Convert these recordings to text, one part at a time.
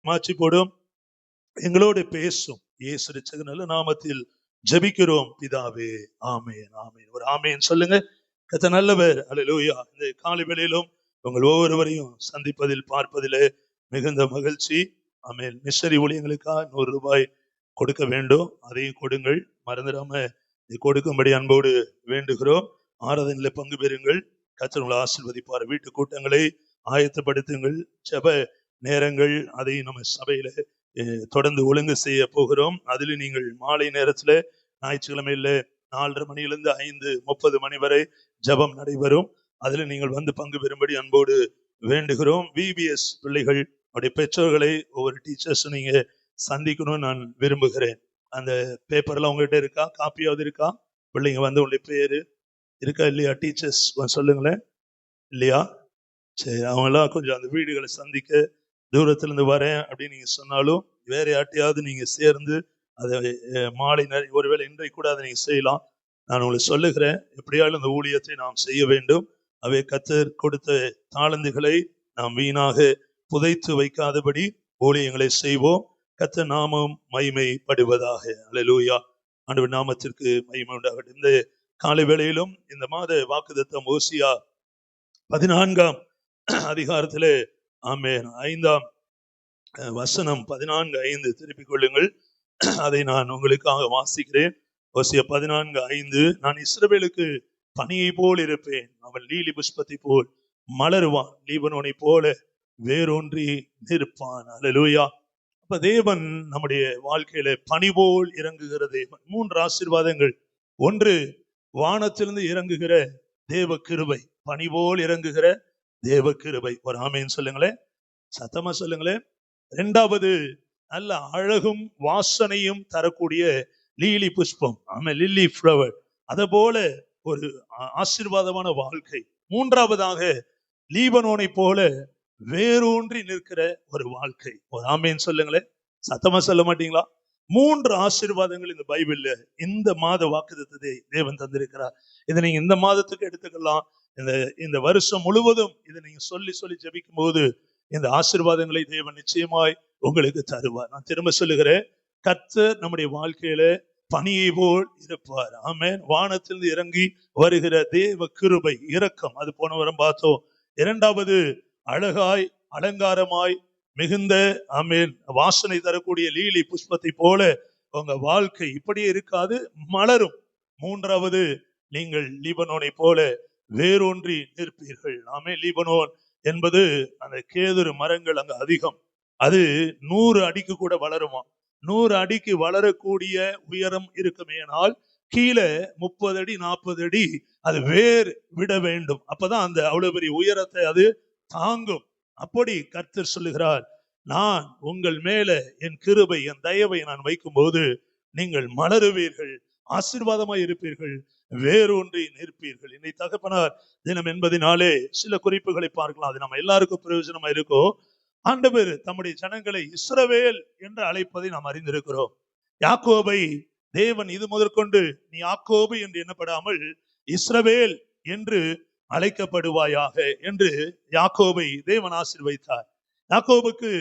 மாற்றி போடும். எங்களோடு பேசும். இயேசு ரட்சகர் நல்ல நாமத்தில் ஜெபிக்கிறோம் பிதாவே, ஆமென் ஆமென். ஒரு ஆமென் சொல்லுங்க. கர்த்தர் நல்லவர். அல்லேலூயா. இந்த காலை வேளையிலும் உங்கள் ஒவ்வொருவரையும் சந்திப்பதில் பார்ப்பதிலே மிகுந்த மகிழ்ச்சி. ஆமென். மிஷனரி ஊழியங்களுக்காக 100 ரூபாய் கொடுக்க வேண்டும், அதையும் கொடுங்கள். மறந்துடாம கொடுக்கும்படி அன்போடு வேண்டுகிறோம். ஆராதனையில பங்கு பெறுங்கள். கர்த்தர் உங்களை ஆசீர்வதிப்பார். வீட்டு கூட்டங்களை ஆயத்தப்படுத்துங்கள். ஜெப நேரங்கள் அதை நம்ம சபையில தொடர்ந்து ஒழுங்கு செய்ய போகிறோம். அதில் நீங்கள் மாலை நேரத்துல ஞாயிற்றுக்கிழமையில 4:30 மணியிலிருந்து 5:30 மணி வரை ஜெபம் நடைபெறும். அதுல நீங்கள் வந்து பங்கு பெறும்படி அன்போடு வேண்டுகிறோம். விபிஎஸ் பிள்ளைகள் அவருடைய பெற்றோர்களை ஒவ்வொரு டீச்சர்ஸும் நீங்க சந்திக்கணும்னு நான் விரும்புகிறேன். அந்த பேப்பர்லாம் உங்ககிட்ட இருக்கா? காப்பியாவது இருக்கா? பிள்ளைங்க வந்து உங்களுடைய பேரு இருக்கா இல்லையா? டீச்சர்ஸ் சொல்லுங்களேன். இல்லையா? சரி, அவங்கெல்லாம் கொஞ்சம் அந்த வீடுகளை சந்திக்க தூரத்துல இருந்து வரேன் அப்படின்னு நீங்க சொன்னாலும் வேற யார்ட்டையாவது நீங்க சேர்ந்து அதை மாலை நேரம், ஒருவேளை இன்றைக்கு கூட அதை நீங்க செய்யலாம். நான் உங்களுக்கு சொல்லுகிறேன், எப்படியாலும் இந்த ஊழியத்தை நாம் செய்ய வேண்டும். அவை கர்த்தர் கொடுத்த தாளந்துகளை நாம் வீணாக புதைத்து வைக்காதபடி ஊழியங்களை செய்வோம். கர்த்தர் நாமம் மகிமைப்படுவதாக. அல்லேலூயா. ஆண்டவர் நாமத்திற்கு மகிமை உண்டாகட்டும். இந்த காலை வேளையிலும் இந்த மாத வாக்குத்தத்தம் ஓசியா 14ஆம் அதிகாரத்திலே ஆமென் 5ஆம் வசனம் 14:5 திருப்பிக் கொள்ளுங்கள். அதை நான் உங்களுக்காக வாசிக்கிறேன். ஓசியா 14:5. நான் இஸ்ரவேலுக்கு பனியை போல் இருப்பேன், அவன் லீலி புஷ்பத்தை போல் மலருவான், லீபனோனை போல வேரூன்றி நிற்பான். அல்லேலூயா. அப்ப தேவன் நம்முடைய வாழ்க்கையில பனி போல் இறங்குகிற தேவன். 3 ஆசீர்வாதங்கள். ஒன்று, வானத்திலிருந்து இறங்குகிற தேவ கிருபை. பனி போல் இறங்குகிற தேவ கிருபை. ஒரு ஆமென் சொல்லுங்களேன், சத்தமா சொல்லுங்களேன். 2வது, நல்ல அழகும் வாசனையும் தரக்கூடிய லீலி புஷ்பம். ஆமென், லில்லி ஃப்ளவர். அத போல ஒரு ஆசீர்வாதமான வாழ்க்கை. 3வதாக, லீபனோனை போல வேரூன்றி நிற்கிற ஒரு வாழ்க்கை. ஒரு ஆமென் சொல்லுங்களேன், சத்தமா சொல்ல மாட்டீங்களா? 3 ஆசீர்வாதங்கள் இந்த பைபிள்ல இந்த மாத வாக்குத்தத்தத்தை தேவன் தந்திருக்கிறார். இதை நீங்க இந்த மாதத்துக்கு எடுத்துக்கலாம். இந்த வருஷம் முழுவதும் இதை நீங்க சொல்லி சொல்லி ஜெபிக்கும் போது இந்த ஆசீர்வாதங்களை தேவன் நிச்சயமாய் உங்களுக்கு தருவார். நான் திரும்ப சொல்லுகிறேன், கர்த்தர் நம்முடைய வாழ்க்கையில பனியை போல் இருப்பார். ஆமென். வானத்திலிருந்து இறங்கி வருகிற தேவ கிருபை, இரக்கம், அது போன வாரம் பார்த்தோம். 2வது, அழகாய் அலங்காரமாய் மிகுந்த ஆமென் வாசனை தரக்கூடிய லீலி புஷ்பத்தை போல உங்க வாழ்க்கை இப்படியே இருக்காது, மலரும். 3வது, நீங்கள் லீபனோனை போல வேரூன்றி நிற்பீர்கள். ஆமென். லீபனோன் என்பது அந்த கேதுரு மரங்கள் அங்க அதிகம். அது 100 அடிக்கு கூட வளருமா. 100 அடிக்கு வளரக்கூடிய உயரம் இருக்குமேனால் கீழே 30 அடி 40 அடி அது வேர் விட வேண்டும். அப்பதான் அந்த அவ்வளவு பெரிய உயரத்தை அது தாங்கும். அப்படி கர்த்தர் சொல்லுகிறார், நான் உங்கள் மேல என் கிருபை, என் தயவை நான் வைக்கும் போது நீங்கள் மலருவீர்கள், ஆசீர்வாதமாய் இருப்பீர்கள், வேரூன்றி நிற்பீர்கள். இன்னைக்கு தகப்பனார் தினம் என்பதினாலே சில குறிப்புகளை பார்க்கலாம். அது நம்ம எல்லாருக்கும் பிரயோஜனமா இருக்கும். ஆண்டவர் தம்முடைய ஜனங்களை இஸ்ரவேல் என்று அழைப்பதை நாம் அறிந்திருக்கிறோம். யாக்கோபை தேவன் இது முதற்கொண்டு நீ யாக்கோபு என்று எண்ணப்படாமல் இஸ்ரவேல் என்று அழைக்கப்படுவாயாக என்று யாக்கோபை தேவன் ஆசீர்வதித்தார். யாக்கோபுக்கு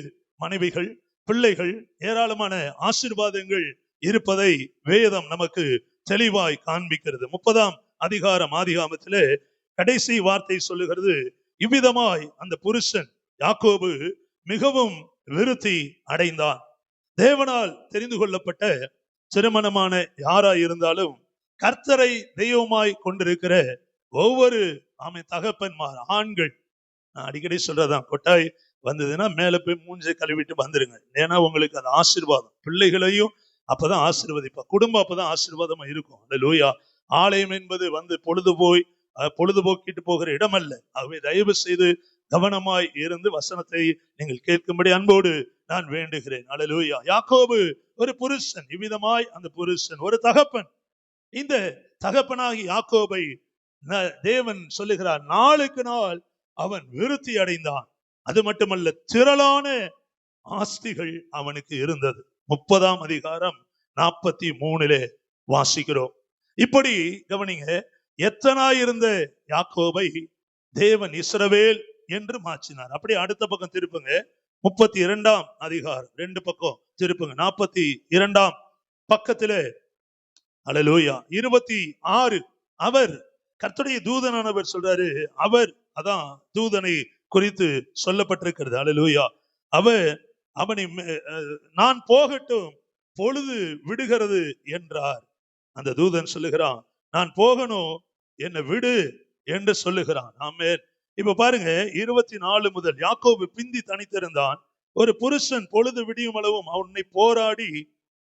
மனைவிகள், பிள்ளைகள், ஏராளமான ஆசீர்வாதங்கள் இருப்பதை வேதம் நமக்கு தெளிவாய் காண்பிக்கிறது. 30ஆம் அதிகாரம் ஆதிகாமத்திலே கடைசி வார்த்தை சொல்லுகிறது, இவ்விதமாய் அந்த புருஷன் யாக்கோபு மிகவும் விருத்தி அடைந்தான். தேவனால் தெரிந்து கொள்ளப்பட்ட திருமணமான யாராய் இருந்தாலும் கர்த்தரை தெய்வமாய் கொண்டிருக்கிற ஒவ்வொரு தகப்பன்மார், ஆண்கள், நான் அடிக்கடி சொல்றதான், கொட்டாய் வந்ததுன்னா மேல போய் மூஞ்சை கழுவிட்டு வந்துருங்க. ஏன்னா உங்களுக்கு அது ஆசீர்வாதம். பிள்ளைகளையும் அப்பதான் ஆசீர்வதிப்பா, குடும்பம் அப்பதான் ஆசீர்வாதமா இருக்கும். அல்லேலூயா. ஆலயம் என்பது பொழுதுபோக்கிட்டு போகிற இடம் அல்ல. ஆகவே தயவு செய்து கவனமாய் இருந்து வசனத்தை நீங்கள் கேட்கும்படி அன்போடு நான் வேண்டுகிறேன். அல்லேலூயா. யாக்கோபு ஒரு புருஷன், இவ்விதமாய் அந்த புருஷன் ஒரு தகப்பன். இந்த தகப்பனாகி யாக்கோபை தேவன் சொல்லுகிறார், நாளுக்கு நாள் அவன் விருத்தி அடைந்தான். அது மட்டுமல்ல, திரளான ஆஸ்திகள் அவனுக்கு இருந்தது. 30ஆம் அதிகாரம் 43 வாசிக்கிறோம். இப்படி கவனிங்க, எத்தனாயிருந்த யாக்கோபை தேவன் இஸ்ரவேல் என்று மாற்றினார். அப்படி அடுத்த பக்கம் திருப்புங்க. 32ஆம் அதிகாரம் 2 பக்கம் திருப்புங்க. 42ஆம் பக்கத்திலே அல்லேலூயா 26 அவர் கர்த்தருடைய தூதனானவர் சொல்றாரு. அவர் அதான் தூதனை குறித்து சொல்லப்பட்டிருக்கிறது. அல்லேலூயா. அவர் அவனை நான் போகட்டும், பொழுது விடுகிறது என்றார். அந்த தூதன் சொல்லுகிறான், நான் போகணும், என்னை விடு என்று சொல்லுகிறான். ஆமென். இப்ப பாருங்க 24 முதல் யாக்கோபு பிந்தி தனித்திருந்தான். ஒரு புருஷன் பொழுது விடியும் அளவும் அவனை போராடி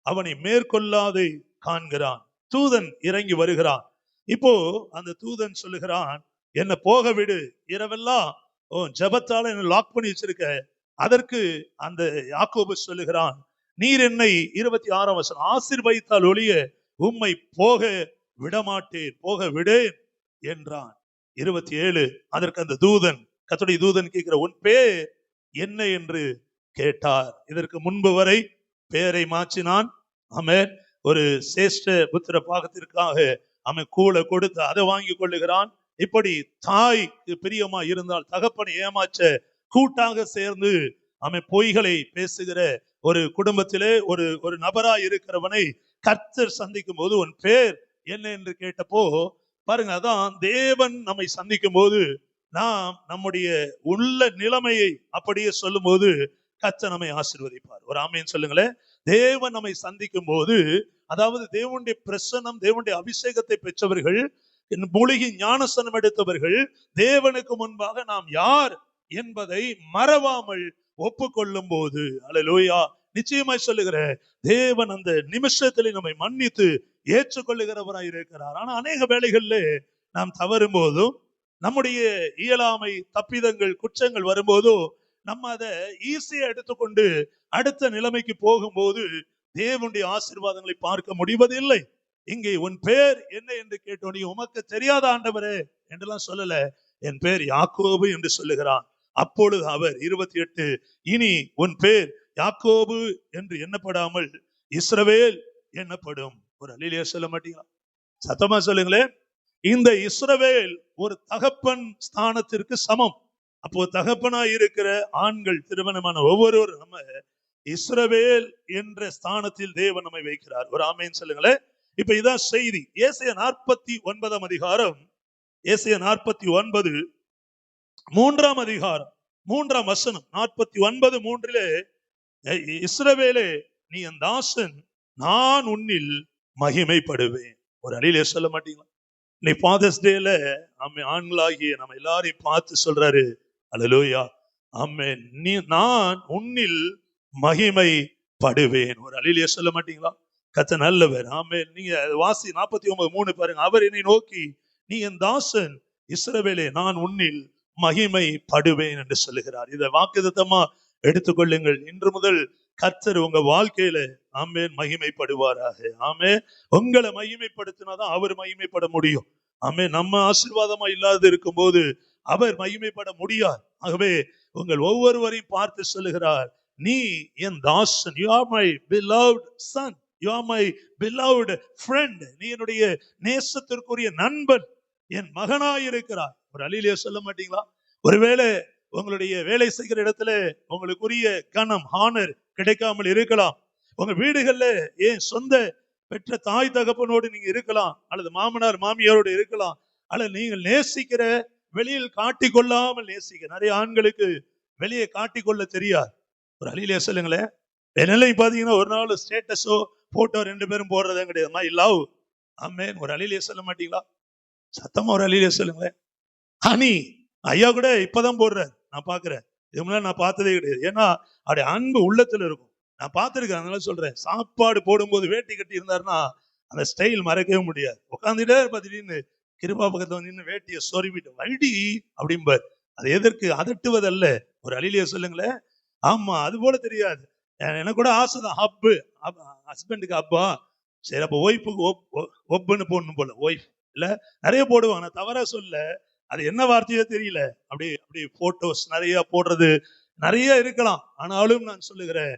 அவனை மேற்கொள்ளாதே காண்கிறான். தூதன் இறங்கி வருகிறான். இப்போ அந்த தூதன் சொல்லுகிறான், என்ன போக விடு, இரவெல்லாம் ஜெபத்தால என்ன லாக் பண்ணி வச்சிருக்க. அதற்கு அந்த யாக்கோபு சொல்லுகிறான், நீர் என்னை 26ஆம் வசனம் ஆசீர்வதித்தால் ஒழிய உம்மை போக விடமாட்டேன், போக விடேன் என்றான். 27 அதற்கு அந்த தூதன், கர்த்தருடைய தூதன் கேட்கிற, உன் பேர் என்ன என்று கேட்டார். இதற்கு முன்பு வரை பெயரை மாற்றினான். ஆமென். ஒரு சேஷ்ட புத்திர பாகத்திற்காக அவன் கூளை கொடுத்து அதை வாங்கி கொள்ளுகிறான். இப்படி தாய்க்கு பிரியமா இருந்தால் தகப்பனை ஏமாற்ற கூட்டாக சேர்ந்து அவன் பொய்களை பேசுகிற ஒரு குடும்பத்திலே ஒரு நபராய் இருக்கிறவனை கர்த்தர் சந்திக்கும் போது உன் பேர் என்ன என்று கேட்டப்போ பாருங்க, அதான் தேவன் நம்மை சந்திக்கும் போது நாம் நம்முடைய உள்ள நிலைமையை அப்படியே சொல்லும் போது கர்த்தர் நம்மை ஆசீர்வதிப்பார். ஒரு ஆமென் சொல்லுங்களேன். தேவன் நம்மை சந்திக்கும் போது, அதாவது தேவனுடைய பிரசன்னம், தேவனுடைய அபிஷேகத்தை பெற்றவர்கள், மூலிகை ஞானஸ்நானம் எடுத்தவர்கள், தேவனுக்கு முன்பாக நாம் யார் என்பதை மறவாமல் ஒப்புக்கொள்ளும் போது, அல்லேலூயா, நிச்சயமாய் சொல்லுகிற தேவன் அந்த நிமிஷத்திலே நம்மை மன்னித்து ஏற்றுக்கொள்ளுகிறவராய் இருக்கிறார். ஆனா அநேக வேளைகளிலே நாம் தவறும் போதும், நம்முடைய இயலாமை, தப்பிதங்கள், குற்றங்கள் வரும்போதோ நம்ம அதை ஈஸியா எடுத்துக்கொண்டு அடுத்த நிலைமைக்கு போகும்போது தேவனுடைய ஆசீர்வாதங்களை பார்க்க முடிவதில்லை. இங்கே உன் பேர் என்ன என்று கேட்டோனே, உமக்கு தெரியாத ஆண்டவரே என்றெல்லாம் சொல்லல, என் பேர் யாக்கோபு என்று சொல்லுகிறான். அப்பொழுது அவர் 28 இனி உன் பேர் யாக்கோபு என்று எண்ணப்படாமல் இஸ்ரவேல் எண்ணப்படும். ஒரு அல்லேலூயா சொல்ல மாட்டீங்களா? சத்தமா சொல்லுங்களேன். இந்த இஸ்ரவேல் ஒரு தகப்பன் ஸ்தானத்திற்கு சமம். அப்போ தகப்பனா இருக்கிற ஆண்கள், திருமணமான ஒவ்வொருவரும் நம்ம இஸ்ரவேல் என்ற ஸ்தானத்தில் தேவன் நம்மை வைக்கிறார். ஒரு ஆமென் சொல்லுங்களேன். இப்ப இதான் செய்தி. ஏசாயா 49ஆம் அதிகாரம், ஏசாயா 49 3ஆம் அதிகாரம் 3ஆம் வசனம், 49:3 இஸ்ரவேலே நீ என் தாசன், நான் உன்னில் மகிமைப்படுவேன். ஒரு அல்லேலூயா சொல்ல மாட்டீங்களா? நீ ஃபாதர்ஸ் டேல ஆண்களாகிய நம்ம எல்லாரையும் பார்த்து சொல்றாரு, அல்லேலூயா, ஆமென், நீ நான் உன்னில் மகிமைப்படுவேன். ஒரு அல்லேலூயா சொல்ல மாட்டீங்களா? கர்த்தர் நல்லவர். ஆமென். நீங்க வாசி 49:3 பாருங்க. அவர் என்னை நோக்கி, நீ என் தாசன் இஸ்ரவேலே, நான் உன்னில் மகிமைப்படுவேன் என்று சொல்லுகிறார். இதை வாக்குத்தத்தமா எடுத்துக்கொள்ளுங்கள். இன்று முதல் கர்த்தர் உங்க வாழ்க்கையில ஆமென் மகிமைப்படுவாராக. ஆமென். உங்களை மகிமைப்படுத்தினாதான் அவர் மகிமைப்பட முடியும். ஆமென். நம்ம ஆசீர்வாதமா இல்லாத இருக்கும் போது அவர் மகிமைப்பட முடியாது. ஆகவே உங்கள் ஒவ்வொருவரையும் பார்த்து சொல்லுகிறார், நீ என் தாசன், you are my beloved son, you are my beloved friend, நீ என்னுடைய நேசத்திற்குரிய நண்பன், என் மகனாய் இருக்கிறாய். ஒரு அல்லேலூயா சொல்ல மாட்டீங்களா? ஒருவேளை உங்களுடைய வேலை செய்கிற இடத்துல உங்களுக்குரிய கனம், ஹானர் கிடைக்காமல் இருக்கலாம். உங்க வீடுகள்ல ஏன் சொந்த பெற்ற தாய் தகப்பனோடு நீங்க இருக்கலாம், அல்லது மாமனார் மாமியாரோடு இருக்கலாம், அல்லது நீங்கள் நேசிக்கிற வெளியில் காட்டிக்கொள்ளாமல் நேசிக்க. நிறைய ஆண்களுக்கு வெளியே காட்டிக்கொள்ள தெரியாது. ஒரு அல்லேலூயா சொல்லுங்களேன். என்னெல்லாம் பாத்தீங்கன்னா ஒரு நாள் ஸ்டேட்டஸோ போட்டோ 2 பேரும் போடுறதே கிடையாது. மை லவ், ஆமென். ஒரு அல்லேலூயா சொல்ல மாட்டீங்களா? சத்தமா ஒரு அல்லேலூயா சொல்லுங்களேன். ஹனி ஐயா கூட இப்பதான் போடுறாரு, நான் பாக்குறேன். இது முன்னாடி நான் பார்த்ததே கிடையாது. ஏன்னா அவருடைய அன்பு உள்ளத்துல இருக்கும். நான் பார்த்திருக்கேன், அதனால சொல்றேன். சாப்பாடு போடும்போது வேட்டி கட்டி இருந்தாருன்னா அந்த ஸ்டைல் மறக்கவே முடியாது. உட்காந்துட்டே திடீர்னு கிருபா பக்கத்துல நின்று வேட்டியை சொருவிட்டு வண்டி அப்படிம்பார். அது எதற்கு? அதட்டுவதல்ல. ஒரு அல்லேலூயா சொல்லுங்களேன். ஆமா, அது போல தெரியாது. எனக்கு கூட ஆசைதான், ஹப்பு, ஹஸ்பண்டுக்கு அப்பா, சரி அப்ப ஒய்ஃபுக்கு ஒப்புன்னு போடணும் போல. ஒய்ஃப் இல்ல நிறைய போடுவாங்க, நான் தவறா சொல்ல, அது என்ன வார்த்தையோ தெரியல. அப்படி போட்டோஸ் நிறைய போடுறது நிறைய இருக்கலாம். ஆனாலும் நான் சொல்லுகிறேன்,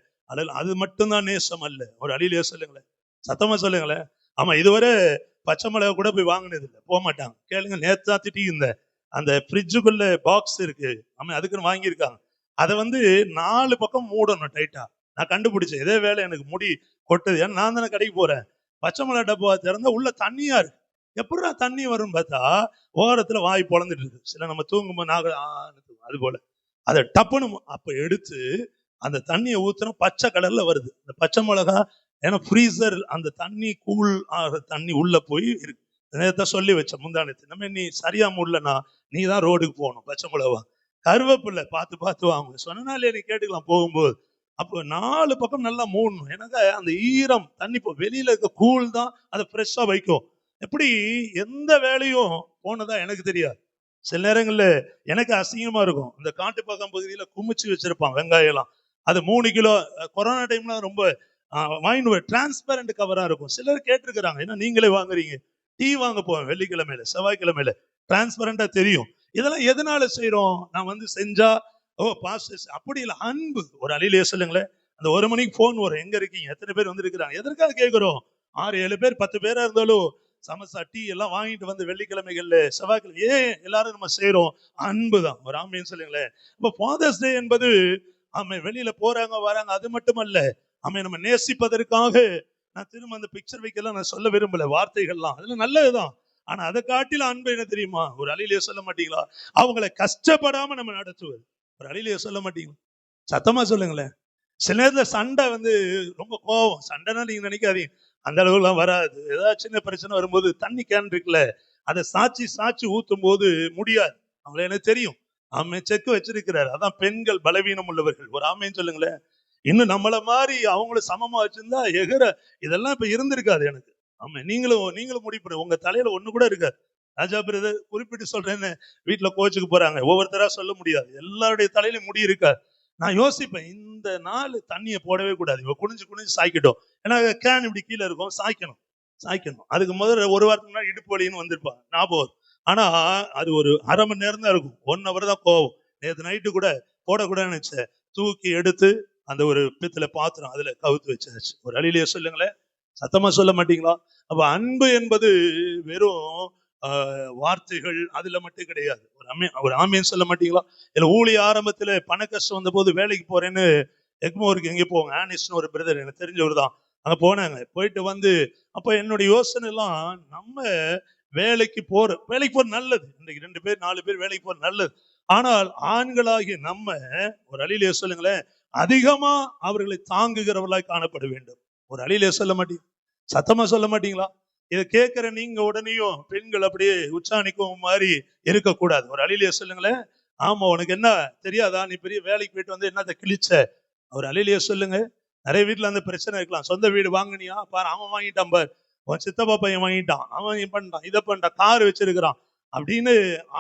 அது மட்டும்தான் நேசம் அல்ல. ஒரு அல்லேலூயா சொல்லுங்களேன். சத்தமா சொல்லுங்களேன். ஆமா, இதுவரை பச்சை மிளகா கூட போய் வாங்கினது இல்லை, போக மாட்டாங்க. கேளுங்க, நேத்தா திட்டி இந்த அந்த ஃப்ரிட்ஜுக்குள்ள பாக்ஸ் இருக்கு, ஆமா அதுக்குன்னு வாங்கியிருக்காங்க. அதை 4 பக்கம் மூடணும் டைட்டா. நான் கண்டுபிடிச்சேன். இதே வேலை எனக்கு முடி கொட்டுது. ஏன்னா நான் தானே கடைக்கு போறேன். பச்சை மிளகா டப்பா திறந்தா உள்ள தண்ணியா இருக்கு. எப்படா தண்ணி வரும்னு பார்த்தா ஓரத்துல வாய் பொளந்துட்டு இருக்கு. சில நம்ம தூங்கும்போது அது போல அதை டப்புன்னு அப்ப எடுத்து அந்த தண்ணியை ஊத்துனா பச்சை கலர்ல வருது. இந்த பச்சை மிளகா ஏன்னா ஃப்ரீசர் அந்த தண்ணி கூல் ஆகிற தண்ணி உள்ள போய் இருக்கு. நேரத்தை சொல்லி வச்சேன் முந்தானத்து. நம்ம நீ சரியா முடியலன்னா நீ தான் ரோடுக்கு போகணும். பச்சை மிளகா கருவேப்பில்லை பார்த்து பார்த்து வாங்க சொன்னாலே நீ கேட்டுக்கலாம் போகும்போது. அப்போ 4 பக்கம் நல்லா மூடணும். எனக்கு அந்த ஈரம் தண்ணி வெளியில இருக்க கூழ் தான் அதை ஃப்ரெஷ்ஷா வைக்கும். எப்படி எந்த வேலையும் போனதா எனக்கு தெரியாது. சில நேரங்கள்ல எனக்கு அசிங்கமா இருக்கும். இந்த காட்டு பக்கம் பகுதியில குமிச்சு வச்சிருப்பான் வெங்காயம் எல்லாம். அது 3 கிலோ கொரோனா டைம்ல ரொம்ப வாங்கிட்டு டிரான்ஸ்பரண்ட் கவரா இருக்கும். சிலர் கேட்டிருக்கிறாங்க, ஏன்னா நீங்களே வாங்குறீங்க. டீ வாங்க போவேன் வெள்ளிக்கிழமையில செவ்வாய்க்கிழமையில டிரான்ஸ்பரண்டா தெரியும். இதெல்லாம் எதனால செய்யறோம்? நான் செஞ்சா பாஸ்டர் அப்படி இல்லை, அன்பு. ஒரு அழியிலே சொல்லுங்களேன். அந்த 1 மணிக்கு போன் வரும், எங்க இருக்கீங்க, எத்தனை பேர் வந்திருக்கிறாங்க, எதற்காக கேட்கிறோம்? 6-7 பேர் 10 பேரா இருந்தாலும் சமோசா டீ எல்லாம் வாங்கிட்டு வெள்ளிக்கிழமைகள்ல செவ்வாய்க்கிழமை ஏன் எல்லாரும் நம்ம செய்யறோம்? அன்பு தான். ஒரு ஆமைன்னு சொல்லுங்களேன். இப்போ ஃபாதர்ஸ் டே என்பது வெளியில போறாங்க வராங்க அது மட்டுமல்ல, நம்ம நேசிப்பதற்காக. நான் திரும்ப அந்த பிக்சர் வைக்கலாம் நான் சொல்ல விரும்பல, வார்த்தைகள்லாம் அதெல்லாம் நல்லதுதான். ஆனா அதை காட்டில அன்பு என்ன தெரியுமா? ஒரு அழியிலே சொல்ல மாட்டீங்களா? அவங்களை கஷ்டப்படாம நம்ம நடத்துவது. ஒரு அழியிலே சொல்ல மாட்டீங்களா? சத்தமா சொல்லுங்களேன். சில நேரத்துல சண்டை ரொம்ப கோபம். சண்டைனா நீங்க நினைக்காதீங்க, அந்த அளவு எல்லாம் வராது. ஏதாவது சின்ன பிரச்சனை வரும்போது தண்ணி கேன் இருக்குல்ல, அதை சாட்சி ஊத்தும் போது முடியாது. அவங்கள எனக்கு தெரியும். செக்கு வச்சிருக்கிறாரு. அதான் பெண்கள் பலவீனம் உள்ளவர்கள். ஒரு ஆமைன்னு சொல்லுங்களேன். இன்னும் நம்மள மாதிரி அவங்களும் சமமா வச்சிருந்தா எகர இதெல்லாம் இப்ப இருந்திருக்காது எனக்கு. ஆமா, நீங்களும் முடிவு உங்க தலையில ஒண்ணு கூட இருக்காது. ராஜா பிரதர் குறிப்பிட்டு சொல்றேன்னு வீட்டுல கோச்சுக்கு போறாங்க. ஒவ்வொருத்தரா சொல்ல முடியாது. எல்லாருடைய தலையிலும் முடி இருக்காது. நான் யோசிப்பேன், இந்த நாள் தண்ணியை போடவே கூடாது. இவ குனிஞ்சு சாய்க்கட்டும். ஏன்னா கேன் இப்படி கீழே இருக்கும், சாய்க்கணும். அதுக்கு முதல்ல ஒரு வாரத்துக்கு முன்னாடி இடுப்பு வலின்னு வந்திருப்பாங்க, ஞாபகம். ஆனா அது ஒரு அரை மணி நேரம் தான் இருக்கும். 1 hour தான் போகும். நேற்று நைட்டு கூட போடக்கூடாதுன்னு நினைச்சேன். தூக்கி எடுத்து அந்த ஒரு பித்தளை பாத்திரம் அதுல கவுத்து வச்சாச்சு. ஒரு அழியிலேயே சொல்லுங்களேன். சத்தமா சொல்ல மாட்டீங்களா? அப்ப அன்பு என்பது வெறும் வார்த்தைகள் அதுல மட்டும் கிடையாது. ஒரு ஆமைன்னு சொல்ல மாட்டீங்களா? இல்ல ஊழிய ஆரம்பத்துல பண கஷ்டம் வந்த போது வேலைக்கு போறேன்னு எக்மோருக்கு எங்கே போவாங்க, ஆனிஸ்னு ஒரு பிரதர் எனக்கு தெரிஞ்சவர் தான். அங்க போனாங்க. போயிட்டு அப்ப என்னுடைய யோசனை எல்லாம், நம்ம வேலைக்கு போற நல்லது. இன்னைக்கு 2 பேர் 4 பேர் வேலைக்கு போற நல்லது. ஆனால் ஆண்களாகிய நம்ம ஒரு அழியிலே சொல்லுங்களேன், அதிகமா அவர்களை தாங்குகிறவர்களாய் காணப்பட வேண்டும். ஒரு அழியிலே சொல்ல மாட்டீங்க, சத்தமா சொல்ல மாட்டீங்களா? இதை கேட்கிற நீங்க உடனேயும் பெண்கள் அப்படியே உச்சாணிக்கும் மாதிரி இருக்கக்கூடாது. ஒரு அழியிலே சொல்லுங்களேன். ஆமா, உனக்கு என்ன தெரியாதா, நீ பெரிய வேலைக்கு போயிட்டு என்னத்தை கிழிச்ச? ஒரு அழியிலே சொல்லுங்க. நிறைய வீட்டுல அந்த பிரச்சனை இருக்கலாம். சொந்த வீடு வாங்கினியா பாரு, அவன் வாங்கிட்டான் பாரு, உன் சித்தப்பா பையன் வாங்கிட்டான், அவன் பண்ணிட்டான், இதை பண்ணிட்டான், கார் வச்சிருக்கிறான் அப்படின்னு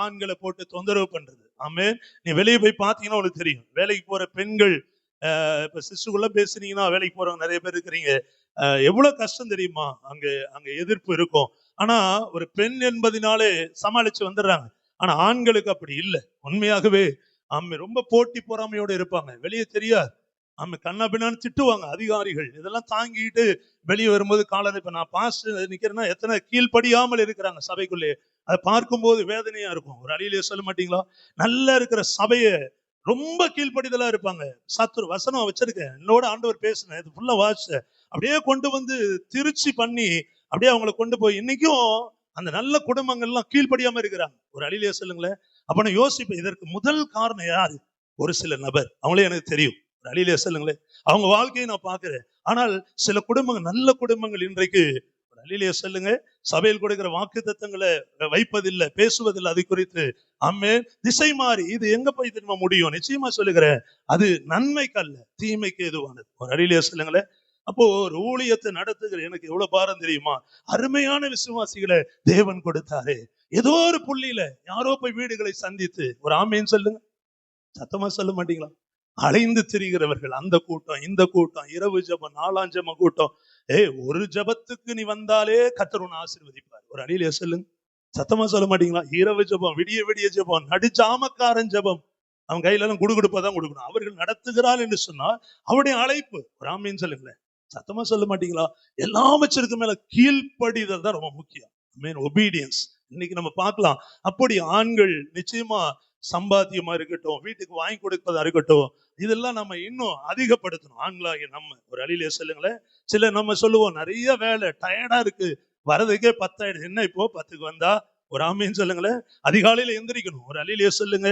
ஆண்களை போட்டு தொந்தரவு பண்றது. ஆமே, நீ வெளியே போய் பாத்தீங்கன்னா உனக்கு தெரியும். வேலைக்கு போற பெண்கள் இப்ப சிசுக்குள்ள பேசுனீங்கன்னா, வேலைக்கு போறவங்க நிறைய பேர் இருக்கிறீங்க, எவ்வளவு கஷ்டம் தெரியுமா? அங்க எதிர்ப்பு இருக்கும். ஆனா ஒரு பெண் என்பதினாலே சமாளிச்சு வந்துடுறாங்க. ஆனா ஆண்களுக்கு அப்படி இல்லை. உண்மையாகவே ரொம்ப போட்டி பொறாமையோட இருப்பாங்க. வெளியே தெரியாது. கண்ணா பின்னான்னு திட்டுவாங்க அதிகாரிகள். இதெல்லாம் தாங்கிட்டு வெளியே வரும்போது காலர், இப்ப நான் பாஸ் நிக்கிறேன்னா எத்தனை கீழ்படியாமல் இருக்கிறாங்க சபைக்குள்ளே. அதை பார்க்கும்போது வேதனையா இருக்கும். ஒரு அழியிலே சொல்ல மாட்டீங்களா? நல்லா இருக்கிற சபையை ரொம்ப கீழ்படிதலா இருப்பாங்க. சத்துரு வசனம் வச்சிருக்கேன், என்னோட ஆண்டவர் பேசுனேன், இது ஃபுல்லா வாட்ச் அப்படியே கொண்டு திருச்சி பண்ணி அப்படியே அவங்களை கொண்டு போய் இன்னைக்கும் அந்த நல்ல குடும்பங்கள்லாம் கீழ்படியாம இருக்கிறாங்க. ஒரு அழியிலே சொல்லுங்களேன். அப்ப நான் யோசிப்பேன், இதற்கு முதல் காரணம் யாரு? ஒரு சில நபர், அவங்களே எனக்கு தெரியும். ஒரு அழியிலே சொல்லுங்களேன். அவங்க வாழ்க்கையை நான் பார்க்கிறேன். ஆனால் சில குடும்பங்கள், நல்ல குடும்பங்கள் இன்றைக்கு ஒரு அழியிலே சொல்லுங்க, சபையில் கொடுக்கிற வாக்கு தத்தங்களை வைப்பதில்லை, பேசுவதில்லை. அது குறித்து திசை மாறி இது எங்க போய் திரும்ப முடியும்? நிச்சயமா சொல்லுகிறேன், அது நன்மைக்கு அல்ல, தீமைக்கு எதுவானது. ஒரு அழியிலே சொல்லுங்களேன். அப்போ ஒரு ஊழியத்தை நடத்துகிற எனக்கு எவ்வளவு பாரம் தெரியுமா? அருமையான விசுவாசிகளை தேவன் கொடுத்தாரு. ஏதோ ஒரு புள்ளியில யாரோ போய் வீடுகளை சந்தித்து, ஒரு ஆமேன்னு சொல்லுங்க, சத்தமா சொல்ல மாட்டீங்களா? அலைந்து திரிகிறவர்கள், அந்த கூட்டம் இந்த கூட்டம், இரவு ஜபம் 4ஆம் ஜப கூட்டம். ஒரு ஜபத்துக்கு நீ வந்தாலே கர்த்தர் உன்னை ஆசீர்வதிப்பார். ஒரு அடியிலே சொல்லுங்க, சத்தமா சொல்ல மாட்டீங்களா? இரவு ஜபம், விடிய ஜபம், நடுச்சாமக்காரன் ஜபம், அவன் கையில எல்லாம் குடுகுடுப்பதான் கொடுக்கணும். அவர்கள் நடத்துகிறாள் என்று சொன்னால் அவருடைய அழைப்பு. ஒரு ஆமீன்னு சொல்லுங்களேன். சத்தமா சொல்ல மாட்டீங்களா? எல்லாம் வச்சிருக்க மேல கீழ்ப்படிதல் தான் ரொம்ப முக்கியம். ஒபீடியன்ஸ். இன்னைக்கு நம்ம பார்க்கலாம். அப்படி ஆண்கள் நிச்சயமா சம்பாத்தியமா இருக்கட்டும், வீட்டுக்கு வாங்கி கொடுப்பதா இருக்கட்டும், இதெல்லாம் நம்ம இன்னும் அதிகப்படுத்தணும். ஆண்களாகிய நம்ம ஒரு அழியிலே சொல்லுங்களேன். சில நம்ம சொல்லுவோம் நிறைய வேலை, டயர்டா இருக்கு, வரதுக்கே 10 ஆயிடுது. என்ன இப்போ 10க்கு வந்தா ஒரு ஆமீன்னு சொல்லுங்களேன். அதிகாலையில எந்திரிக்கணும். ஒரு அழியிலே சொல்லுங்க.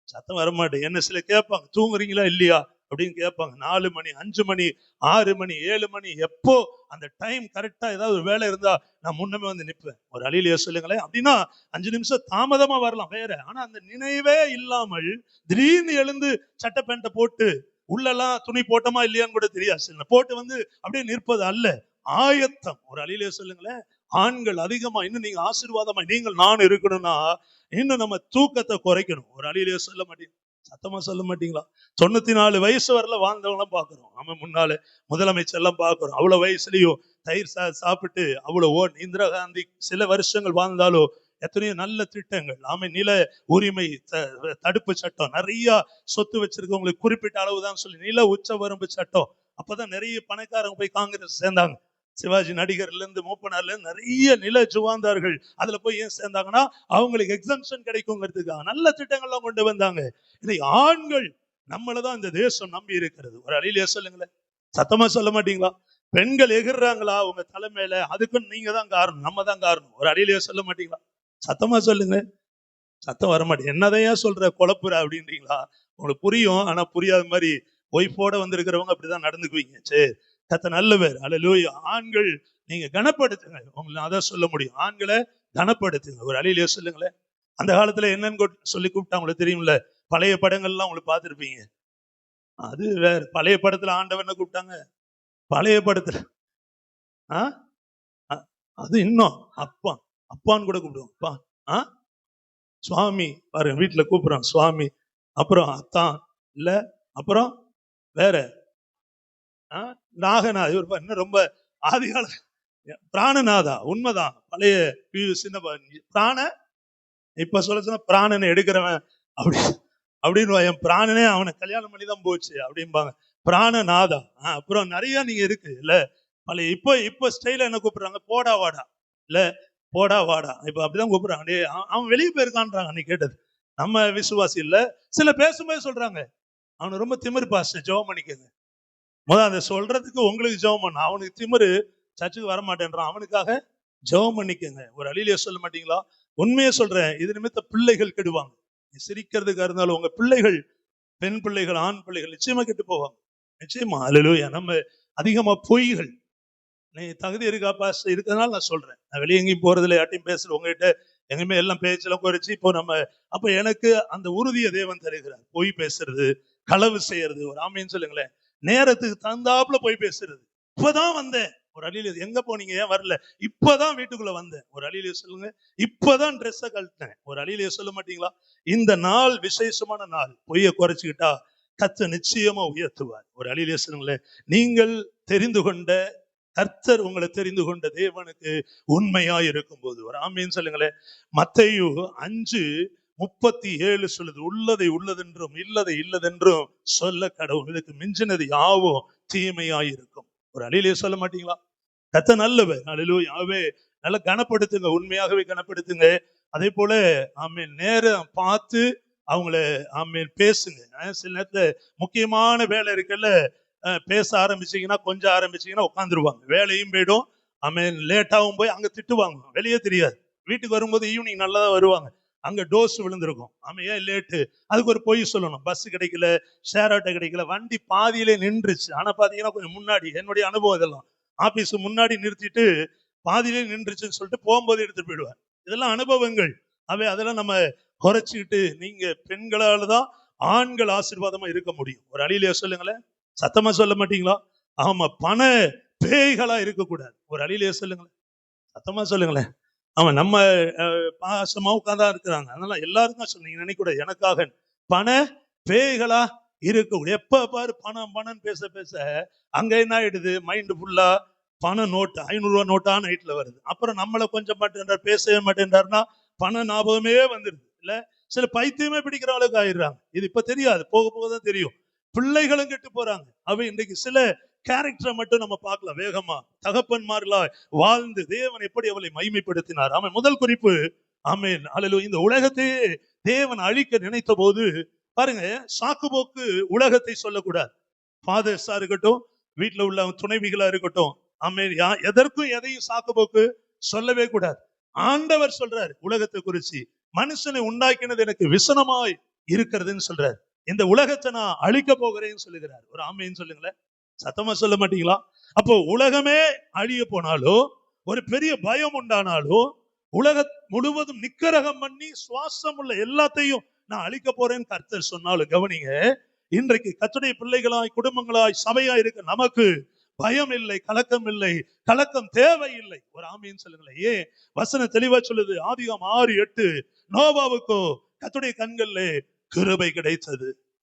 சத்தம் வரமாட்டேன். என்ன சில கேட்பாங்க, தூங்குறீங்களா இல்லையா அப்படின்னு கேட்பாங்க. 4 மணி, 5 மணி, 6 மணி, 7 மணி, எப்போ அந்த டைம் கரெக்டா ஏதாவது ஒரு வேலை இருந்தா நான் முன்னமே வந்து நிற்பேன். ஒரு அழியிலே சொல்லுங்களேன். அப்படின்னா 5 நிமிஷம் தாமதமா வரலாம் வேற, ஆனா அந்த நினைவே இல்லாமல் திடீர்னு எழுந்து சட்டை பேண்ட போட்டு உள்ளெல்லாம் துணி போட்டோமா இல்லையான்னு கூட தெரியாது, போட்டு வந்து அப்படியே நிற்பது அல்ல, ஆயத்தம். ஒரு அழியிலே சொல்லுங்களேன். ஆண்கள் அதிகமா இன்னும் நீங்க ஆசீர்வாதமா நீங்கள் நான் இருக்கணும்னா இன்னும் நம்ம தூக்கத்தை குறைக்கணும். ஒரு அழியிலே சொல்ல மாட்டீங்க, சத்தமா சொல்ல மாட்டீங்களா? 94 வயசு வரல வாழ்ந்தவங்களாம் பாக்குறோம். நம்ம முன்னால முதலமைச்சர் எல்லாம் பாக்குறோம். அவ்வளவு வயசுலயும் தயிர் சாப்பிட்டு அவ்வளவு இந்திரா காந்தி சில வருஷங்கள் வாழ்ந்தாலும் எத்தனையோ நல்ல திட்டங்கள். நில உரிமை தடுப்பு சட்டம், நிறைய சொத்து வச்சிருக்கவங்களுக்கு குறிப்பிட்ட அளவுதான் சொல்லி நில உச்ச வரம்பு சட்டம். அப்பதான் நிறைய பணக்காரங்க போய் காங்கிரஸ் சேர்ந்தாங்க. சிவாஜி நடிகர்ல இருந்து மூப்பனார்ல இருந்து நிறைய நில ஜுவாந்தார்கள் அதுல போய் ஏன் சேர்ந்தாங்கன்னா அவங்களுக்கு எக்ஸம்ஷன் கிடைக்குங்கிறதுக்காக நல்ல திட்டங்கள்லாம் கொண்டு வந்தாங்க. இதை ஆண்கள் நம்மளதான் இந்த தேசம் நம்பி இருக்கிறது. ஒரு அழியிலே சொல்லுங்களேன். சத்தமா சொல்ல மாட்டீங்களா? பெண்கள் எகிர்றாங்களா உங்க தலைமையில, அதுக்கும் நீங்க தான் காரணம், நம்ம தான் காரணம். ஒரு அழியிலே சொல்ல மாட்டீங்களா? சத்தமா சொல்லுங்க. சத்தம் வரமாட்டேன். என்னதையா சொல்ற குழப்புற அப்படின்றீங்களா? உங்களுக்கு புரியும், ஆனா புரியாத மாதிரி ஒய்ஃபோட வந்திருக்கிறவங்க அப்படிதான் நடந்துக்குவீங்க. சரி, கத்த நல்லவர். அல்லேலூயா. ஆண்கள் நீங்க கனப்படுத்துங்க. உங்களை அதான் சொல்ல முடியும். ஆண்களை கனப்படுத்துங்க. ஒரு அழியிலே சொல்லுங்களேன். அந்த காலத்துல என்னன்னு சொல்லி கூப்பிட்டா உங்களுக்கு தெரியும்ல, பழைய படங்கள்லாம் உங்களுக்கு பார்த்திருப்பீங்க. அது வேற. பழைய படத்துல ஆண்டவன் கூப்பிட்டாங்க. பழைய படத்துல அது இன்னும் அப்பா, அப்பான்னு கூட கூப்பிடுவோம். அப்பா, சுவாமி பாருங்க, வீட்டுல கூப்பிடுறோம் சுவாமி. அப்புறம் அத்தான் இல்ல, அப்புறம் வேற நாகனா, இன்னும் ரொம்ப ஆதிகால பிராணநாதா. உண்மைதான். பழைய சின்ன பிராண இப்ப சொல்ல சொன்னா பிராணனை எடுக்கிறவன் அப்படி அப்படின்னு என் பிராணனே அவனை கல்யாணம் பண்ணி தான் போச்சு அப்படிம்பாங்க. பிராணநாதா. அப்புறம் நிறைய நீங்க இருக்கு இல்ல பழைய. இப்ப ஸ்டைல என்ன கூப்பிடுறாங்க, போடா வாடா இல்ல, போடா வாடா. இப்ப அப்படிதான் கூப்பிடுறாங்க. அவன் வெளியே போயிருக்கான்றாங்க. நீ கேட்டது நம்ம விசுவாசி இல்ல. சில பேசும்போது சொல்றாங்க அவனு ரொம்ப திமிரு பாஸ்டர், ஜெபம் பண்ணிக்கங்க. அதை சொல்றதுக்கு உங்களுக்கு ஜெபம் பண்ண, அவனுக்கு திமிரு, சர்ச்சுக்கு வர மாட்டேன்றான், அவனுக்காக ஜெபம் பண்ணிக்கங்க. ஒரு அழியிலே சொல்ல மாட்டீங்களா? உண்மையை சொல்றேன். இது நிமித்த பிள்ளைகள் கெடுவாங்க. சிரிக்கிறதுக்கு இருந்தாலும் உங்க பிள்ளைகள், பெண் பிள்ளைகள், ஆண் பிள்ளைகள் நிச்சயமா கெட்டு போவாங்க. நிச்சயமா. அல்லேலூயா. நம்ம அதிகமா பொய்கள். நீ தகுதி இருக்கா பாஸ்டர்? இருக்கிறதுனால நான் சொல்றேன். நான் வெளியே எங்கேயும் போறதில்லை, யார்ட்டையும் பேசுறேன். உங்ககிட்ட எங்கேயுமே எல்லாம் பேச்செல்லாம் குறைச்சு இப்போ அப்ப எனக்கு அந்த உறுதியை தேவன் தருகிறார். பொய் பேசுறது, களவு செய்யறது. ஒரு ஆமைன்னு சொல்லுங்களேன். நேரத்துக்கு தந்தாப்புல போய் பேசுறது. இப்பதான் வந்தேன். ஒரு அழியில எங்க போனீங்க, ஏன் வரல? இப்பதான் வீட்டுக்குள்ள வந்தேன். ஒரு அழியிலே சொல்லுங்க. இப்பதான் ட்ரெஸ்ஸை கழட்டினேன். ஒரு அழியிலே சொல்ல மாட்டீங்களா? இந்த நாள் விசேஷமான நாள். பொய்யை குறைச்சுக்கிட்டா கர்த்தர் நிச்சயமா உயர்த்துவார். ஒரு அழியிலே சொல்லுங்களேன். நீங்கள் தெரிந்து கொண்ட கர்த்தர், உங்களை தெரிந்து கொண்ட தேவனுக்கு உண்மையா இருக்கும் போது ஒரு ஆமீன் சொல்லுங்களேன். மத்தேயு 5:37 சொல்லுது, உள்ளதை உள்ளதென்றும் இல்லதை இல்லதென்றும் சொல்ல கடவுள், இதுக்கு மிஞ்சினது யாவும் தீமையாயிருக்கும். ஒரு அழியிலே சொல்ல மாட்டீங்களா? கர்த்தர் நல்லவர். அல்லேலூயாவே. நல்லா கனப்படுத்துங்க, உண்மையாகவே கனப்படுத்துங்க. அதே போல ஆமீன் நேரம் பார்த்து அவங்கள ஆமீன் பேசுங்க. சில நேரத்துல முக்கியமான வேலை இருக்குல்ல, பேச ஆரம்பிச்சீங்கன்னா, கொஞ்சம் ஆரம்பிச்சீங்கன்னா உட்காந்துருவாங்க, வேலையும் போயிடும். ஆமீன் லேட்டாகவும் போய் அங்க திட்டுவாங்க, வெளியே தெரியாது. வீட்டுக்கு வரும்போது ஈவினிங் நல்லா தான் வருவாங்க, அங்க டோஸ் விழுந்திருக்கும். ஆமா, ஏன் லேட்டு? அதுக்கு ஒரு பொய் சொல்லணும். பஸ் கிடைக்கல, ஷேர் ஆட்டோ கிடைக்கல, வண்டி பாதியிலே நின்றுச்சு. ஆனா பாத்தீங்கன்னா கொஞ்சம் முன்னாடி, என்னுடைய அனுபவம் இதெல்லாம், ஆபீஸ் முன்னாடி நிறுத்திட்டு பாதியிலே நின்றுச்சுன்னு சொல்லிட்டு போகும்போது எடுத்துட்டு போயிடுவார். இதெல்லாம் அனுபவங்கள். அதெல்லாம் நம்ம குறைச்சிக்கிட்டு, நீங்க பெண்களால தான் ஆண்கள் ஆசீர்வாதமா இருக்க முடியும். ஒரு அழியிலே சொல்லுங்களேன். சத்தமா சொல்ல மாட்டீங்களா? ஆமா, பண பேய்களா இருக்கக்கூடாது. ஒரு அழியிலே சொல்லுங்களேன். சத்தமா சொல்லுங்களேன். ஆமா, நம்ம பாசமா உட்கார்ந்தா இருக்கிறாங்க. அதனால எல்லாரும் தான் சொன்னீங்க நினைக்கூட, எனக்காக பண பேய்களா இருக்கக்கூடிய, எப்ப பாரு பணம் பணம் பேச பேச அங்க என்ன ஆயிடுது, மைண்ட் ஃபுல்லா பண நோட்டு, 500 ரூபாய் நோட்டா நைட்ல வருது. அப்புறம் நம்மள கொஞ்சம் மாட்டேன்றார், பேசவே மாட்டேன்றாருன்னா பண ஞாபகமே வந்துருது இல்ல. சில பைத்தியமே பிடிக்கிற அளவுக்கு ஆயிடுறாங்க. இது இப்ப தெரியாது, போக போகதான் தெரியும். பிள்ளைகளும் கெட்டு போறாங்க. இன்றைக்கு சில கேரக்டரை மட்டும் நம்ம பார்க்கலாம் வேகமா. தகப்பன்மார்களா வாழ்ந்து தேவன் எப்படி அவளை மகிமைப்படுத்தினார். அவன் முதல் குறிப்பு. ஆமென். அல்லேலூயா. இந்த உலகத்தையே தேவன் அழிக்க நினைத்த போது பாருங்க, சாக்குபோக்கு உலகத்தை சொல்லக்கூடாது. ஃபாதர்ஸா இருக்கட்டும், வீட்டுல உள்ள துணைவிகளா இருக்கட்டும், ஆமென், எதற்கும் எதையும் சாக்குபோக்கு சொல்லவே கூடாது. ஆண்டவர் சொல்றாரு உலகத்தை குறிச்சு, மனுஷனை உண்டாக்கினது எனக்கு விசனமாய் இருக்கிறதுன்னு சொல்றாரு. இந்த உலகத்தை நான் அழிக்க போகிறேன்னு சொல்லுகிறார். ஒரு ஆமேன்னு சொல்லுங்களேன். சத்தமா சொல்ல மாட்டீங்களா? அப்போ உலகமே அழிய போனாலும், ஒரு பெரிய பயம் உண்டானாலும், உலக முழுவதும் நிக்கரகம் பண்ணி சுவாசம் உள்ள எல்லாத்தையும் நான் அழிக்க போறேன்னு கர்த்தர் சொன்னாலும் கவனிங்க, இன்றைக்கு கர்த்தருடைய பிள்ளைகளாய், குடும்பங்களாய், சபையாய் இருக்க நமக்கு பயம் இல்லை, கலக்கம் இல்லை, கலக்கம் தேவையில்லை. ஒரு ஆமீன் சொல்லுங்களேன். ஏன் வசனம் தெளிவா சொல்லுது, ஆதிகாம் 6:8, நோவாவுக்கோ கர்த்தருடைய கண்கள்ல கிருபை கிடைத்தது.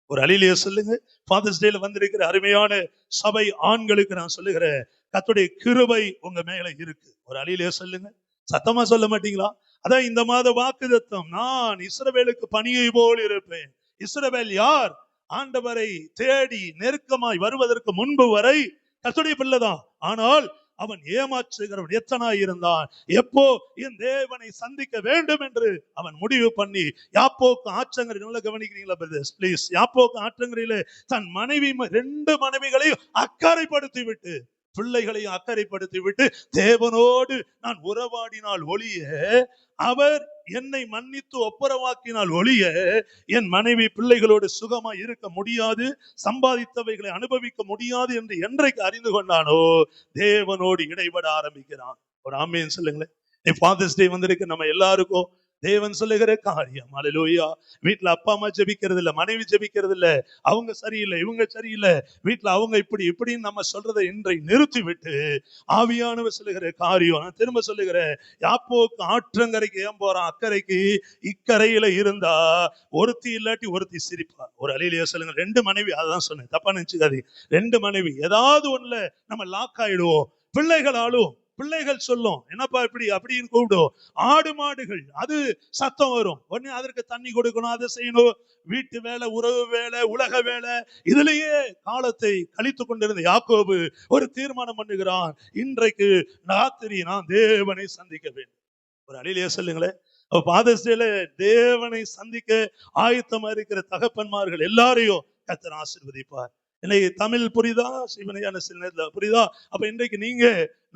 ஒரு அலிலியா சொல்லுங்க. ஃபாதர்ஸ் டேல வந்திருக்கிற அருமையான சபை ஆண்களுக்கு நான் சொல்லுகிறேன், கர்த்தருடைய கிருபை உங்க மேல இருக்கு. ஒரு அலிலியா சொல்லுங்க. சத்தமா சொல்ல மாட்டீங்களா? அதான் இந்த மாத வாக்குத்தத்தம், நான் இஸ்ரவேலுக்கு பனியை போல் இருப்பேன். இஸ்ரவேல் யார்? ஆண்டவரை தேடி நெருக்கமாய் வருவதற்கு முன்பு வரை கர்த்தருடைய பிள்ளைதான். ஆனால் அவன் ஏமாற்றுகிறவன் எத்தனாய் இருந்தான். எப்போ என் தேவனை சந்திக்க வேண்டும் என்று அவன் முடிவு பண்ணி, யாப்போக்கு ஆற்றங்கரை, நல்லா கவனிக்கிறீங்களா பிரதர்ஸ் ப்ளீஸ்? யாப்போக்கு ஆற்றங்கரையில தன் மனைவி, 2 மனைவிகளையும் அக்கறைப்படுத்தி விட்டு, பிள்ளைகளையும் அக்கறைப்படுத்தி விட்டு, தேவனோடு நான் உறவாடினால் ஒழிய, அவர் என்னை மன்னித்து ஒப்புரவாக்கினால் ஒழிய என் மனைவி பிள்ளைகளோடு சுகமா இருக்க முடியாது, சம்பாதித்தவைகளை அனுபவிக்க முடியாது என்று என்றைக்கு அறிந்து கொண்டானோ தேவனோடு இடைபட ஆரம்பிக்கிறான். ஒரு ஆமேன் சொல்லுங்களேன். ஃபாதர்ஸ் டே வந்திருக்கு. நம்ம எல்லாருக்கும் தேவன் சொல்லுகிற காரியம், அல்லேலூயா. வீட்டுல அப்பா அம்மா ஜெபிக்கிறது இல்ல, மனைவி ஜெபிக்கிறது இல்ல, அவங்க சரியில்லை, இவங்க சரியில்லை, வீட்டுல அவங்க இப்படி இப்படின்னு நம்ம சொல்றதை இன்றை நிறுத்தி விட்டு, ஆவியானவர் சொல்லுகிற காரியம், நான் திரும்ப சொல்லுகிறேன், யாப்போக்கு ஆற்றங்கரைக்கு ஏன் போறான்? அக்கறைக்கு. இக்கரையில இருந்தா ஒருத்தி இல்லாட்டி ஒருத்தி சிரிப்பா. ஒரு அலிலியா சொல்லுங்க. 2 மனைவி, அதான் சொன்னேன், தப்பா நினைச்சுக்காதீங்க. 2 மனைவி, ஏதாவது ஒண்ணுல நம்ம லாக் ஆயிடுவோம். பிள்ளைகளாலும், பிள்ளைகள் சொல்லும், என்னப்பா இப்படி அப்படின்னு கூப்பிடும். ஆடு மாடுகள் அது சத்தம் வரும், உடனே அதற்கு தண்ணி கொடுக்கணும், அதை செய்யணும், வீட்டு வேலை, உறவு வேலை, உலக வேலை, இதுலயே காலத்தை கழித்து கொண்டிருந்த யாக்கோபு ஒரு தீர்மானம் பண்ணுகிறான், இன்றைக்கு ராத்திரி நான் தேவனை சந்திக்க வேண்டும். ஒரு அலிலியா சொல்லுங்களேன். ஃபாதர்ஸ் டேல தேவனை சந்திக்க ஆயத்தமா இருக்கிற தகப்பன்மார்கள் எல்லாரையும் கர்த்தர் ஆசீர்வதிப்பார். இன்னைக்கு தமிழ் புரியுதா? சிவனையான சில புரியுதா? அப்ப இன்றைக்கு நீங்க,